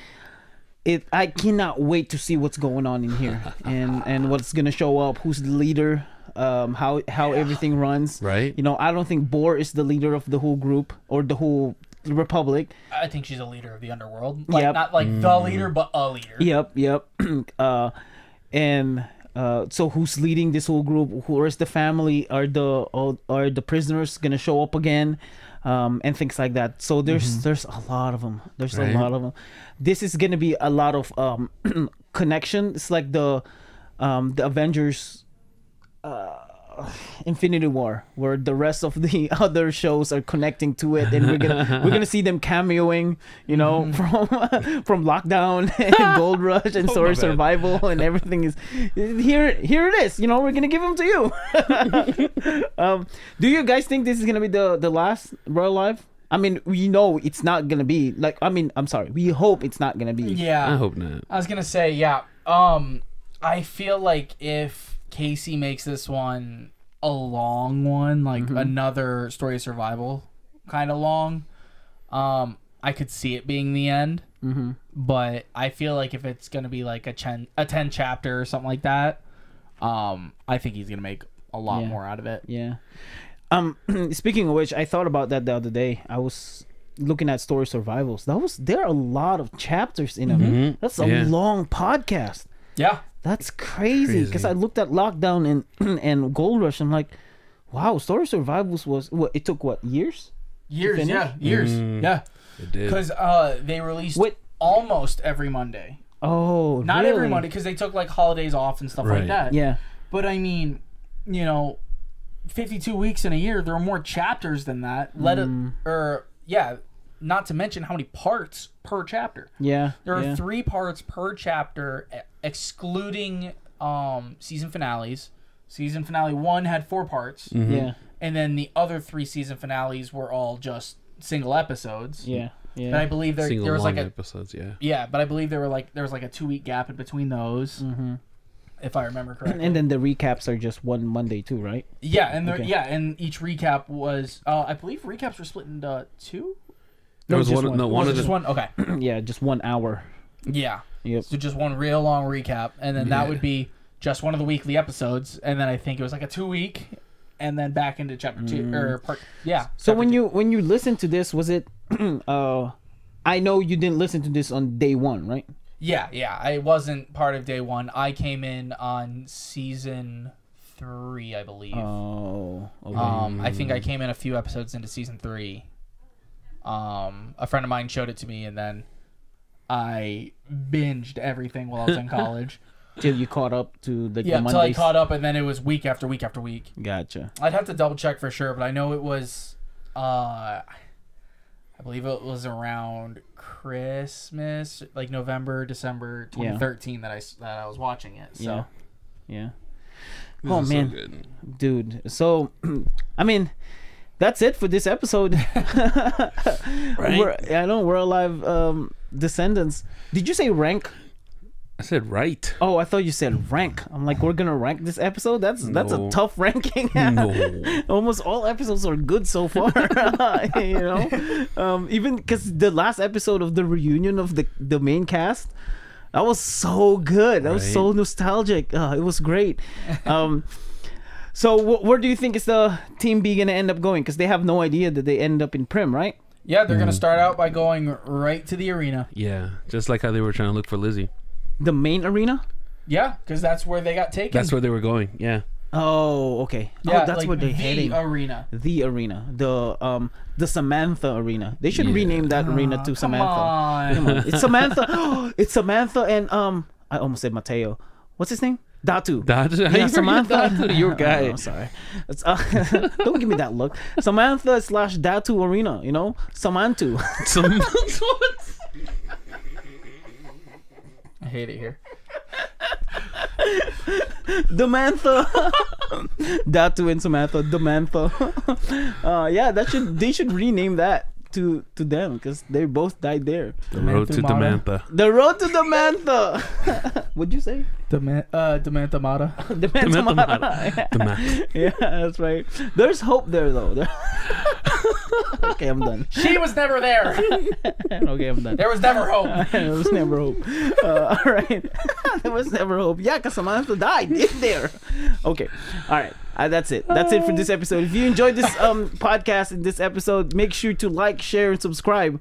I cannot wait to see what's going on in here and what's gonna show up. Who's the leader? How everything runs. Right. You know, I don't think Boar is the leader of the whole group or the whole Republic. I think she's a leader of the underworld. Like not like the leader, but a leader. Yep. So who's leading this whole group? Who is the family? Are the prisoners gonna show up again? And things like that. So there's a lot of them. There's a lot of them. This is gonna be a lot of connection. It's like the Avengers. Infinity War, where the rest of the other shows are connecting to it, and we're gonna see them cameoing, you know, from Lockdown and Gold Rush and Story Survival, and everything is here. Here it is. You know, we're gonna give them to you. Do you guys think this is gonna be the last Royal Live? I mean, we know it's not gonna be like. I mean, I'm sorry. We hope it's not gonna be. Yeah, I hope not. I was gonna say, yeah. I feel like if Casey makes this one a long one, like another Story of Survival kind of long, I could see it being the end. But I feel like if it's gonna be like a 10 chapter or something like that, I think he's gonna make a lot more out of it. Yeah. Speaking of which, I thought about that the other day. I was looking at Story Survivals. There are a lot of chapters in them. That's a long podcast. Yeah. That's crazy. Because I looked at Lockdown and Gold Rush. I'm like, wow, Story Survivals was what? It took what, years? Years. Yeah. It did. Because they released almost every Monday. Oh, not really? every Monday because they took like holidays off and stuff like that. Yeah. But I mean, 52 weeks in a year, there are more chapters than that. Not to mention how many parts per chapter. Yeah. There are 3 parts per chapter, excluding season finales. Season finale 1 had 4 parts. Yeah. And then the other 3 season finales were all just single episodes. Yeah. Yeah. And I believe there was like episodes. Yeah, but I believe there was like a 2-week gap in between those. if I remember correctly. And then the recaps are just one Monday too, right? Yeah, and and each recap was I believe recaps were split into two. There was one. No, one of just one. Okay. Yeah, just 1 hour. Yeah. Yep. So just one real long recap, and then that would be just one of the weekly episodes, and then I think it was like a 2-week, and then back into chapter 2 or part. Yeah. So when you listen to this, was it? I know you didn't listen to this on day 1, right? Yeah. I wasn't part of day 1. I came in on season 3, I believe. Oh. Okay. I think I came in a few episodes into season 3. A friend of mine showed it to me, and then I binged everything while I was in college. Till you caught up to the Mondays. Till I caught up, and then it was week after week after week. Gotcha. I'd have to double check for sure, but I know it was, I believe it was around Christmas, like November, December 2013 that I was watching it. So. Yeah. Oh man, so dude. So, I mean, that's it for this episode. Right? I know we're alive. Descendants. Did you say rank? I said right. Oh, I thought you said rank. I'm like, we're gonna rank this episode. That's a tough ranking. No. Almost all episodes are good so far. You know, even because the last episode of the reunion of the main cast, that was so good. That was so nostalgic. It was great. So where do you think is the Team B gonna end up going? Because they have no idea that they end up in Prim, right? Yeah, they're gonna start out by going right to the arena. Yeah, just like how they were trying to look for Lizzie. The main arena? Yeah, because that's where they got taken. That's where they were going. Yeah. Oh, okay. Yeah, that's like where they're heading. Arena. The arena. The Samantha arena. They should rename that arena to Samantha. Come on. It's Samantha. It's Samantha and I almost said Mateo. What's his name? Datu. Yeah, Samantha. Datu, your guy. Oh, sorry. It's, don't give me that look. Samantha / Datu arena. You know, Samantu. I hate it here. Demantha. Datu and Samantha. Demantha. Yeah, they should rename that to them because they both died there. The road to Demantha. The road to Demantha. What'd you say? Demantha Mata. Demantha Mata. Yeah, that's right. There's hope there though. Okay, I'm done. She was never there. Okay, I'm done. There was never hope. There was never hope. All right. There was never hope. Yeah, because Samantha died in there. Okay. All right. That's it. That's it for this episode. If you enjoyed this podcast and this episode, make sure to like, share, and subscribe.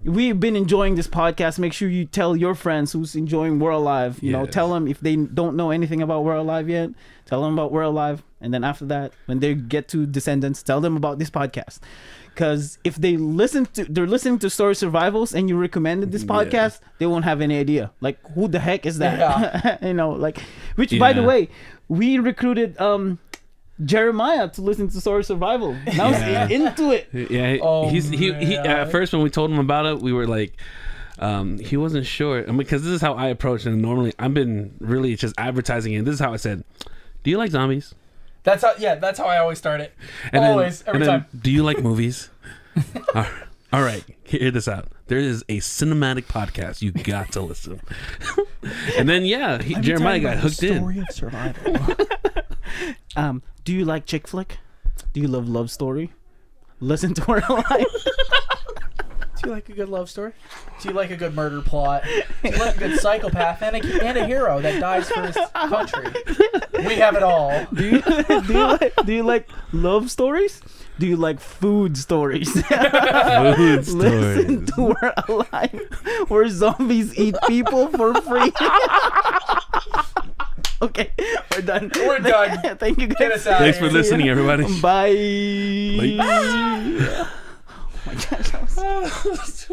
We've been enjoying this podcast. Make sure you tell your friends who's enjoying We're Alive. You know, tell them if they don't know anything about We're Alive yet. Tell them about We're Alive, and then after that, when they get to Descendants, tell them about this podcast. Because if they're listening to Story Survivals and you recommended this podcast, they won't have any idea. Like, who the heck is that? Yeah. You know, like, which by the way, we recruited Jeremiah to listen to Story Survival. Now he's into it. Yeah, he at first when we told him about it, we were like, he wasn't sure. I mean, because this is how I approach it. And normally, I've been really just advertising it. This is how I said, "Do you like zombies?" That's how I always start it. And every time. Do you like movies? All right, hear this out. There is a cinematic podcast you got to listen. And then Jeremiah got hooked in. Story of survival. Do you like chick flick? Do you love story? Listen to We're Alive. Do you like a good love story? Do you like a good murder plot? Do you like a good psychopath and a hero that dies for his country? We have it all. Do you like love stories? Do you like food stories? Food stories. Listen to We're Alive, where zombies eat people for free. Okay, we're done. We're done. Thank you guys. Get us out. Thanks for listening, everybody. Bye. Bye. Oh my gosh, that was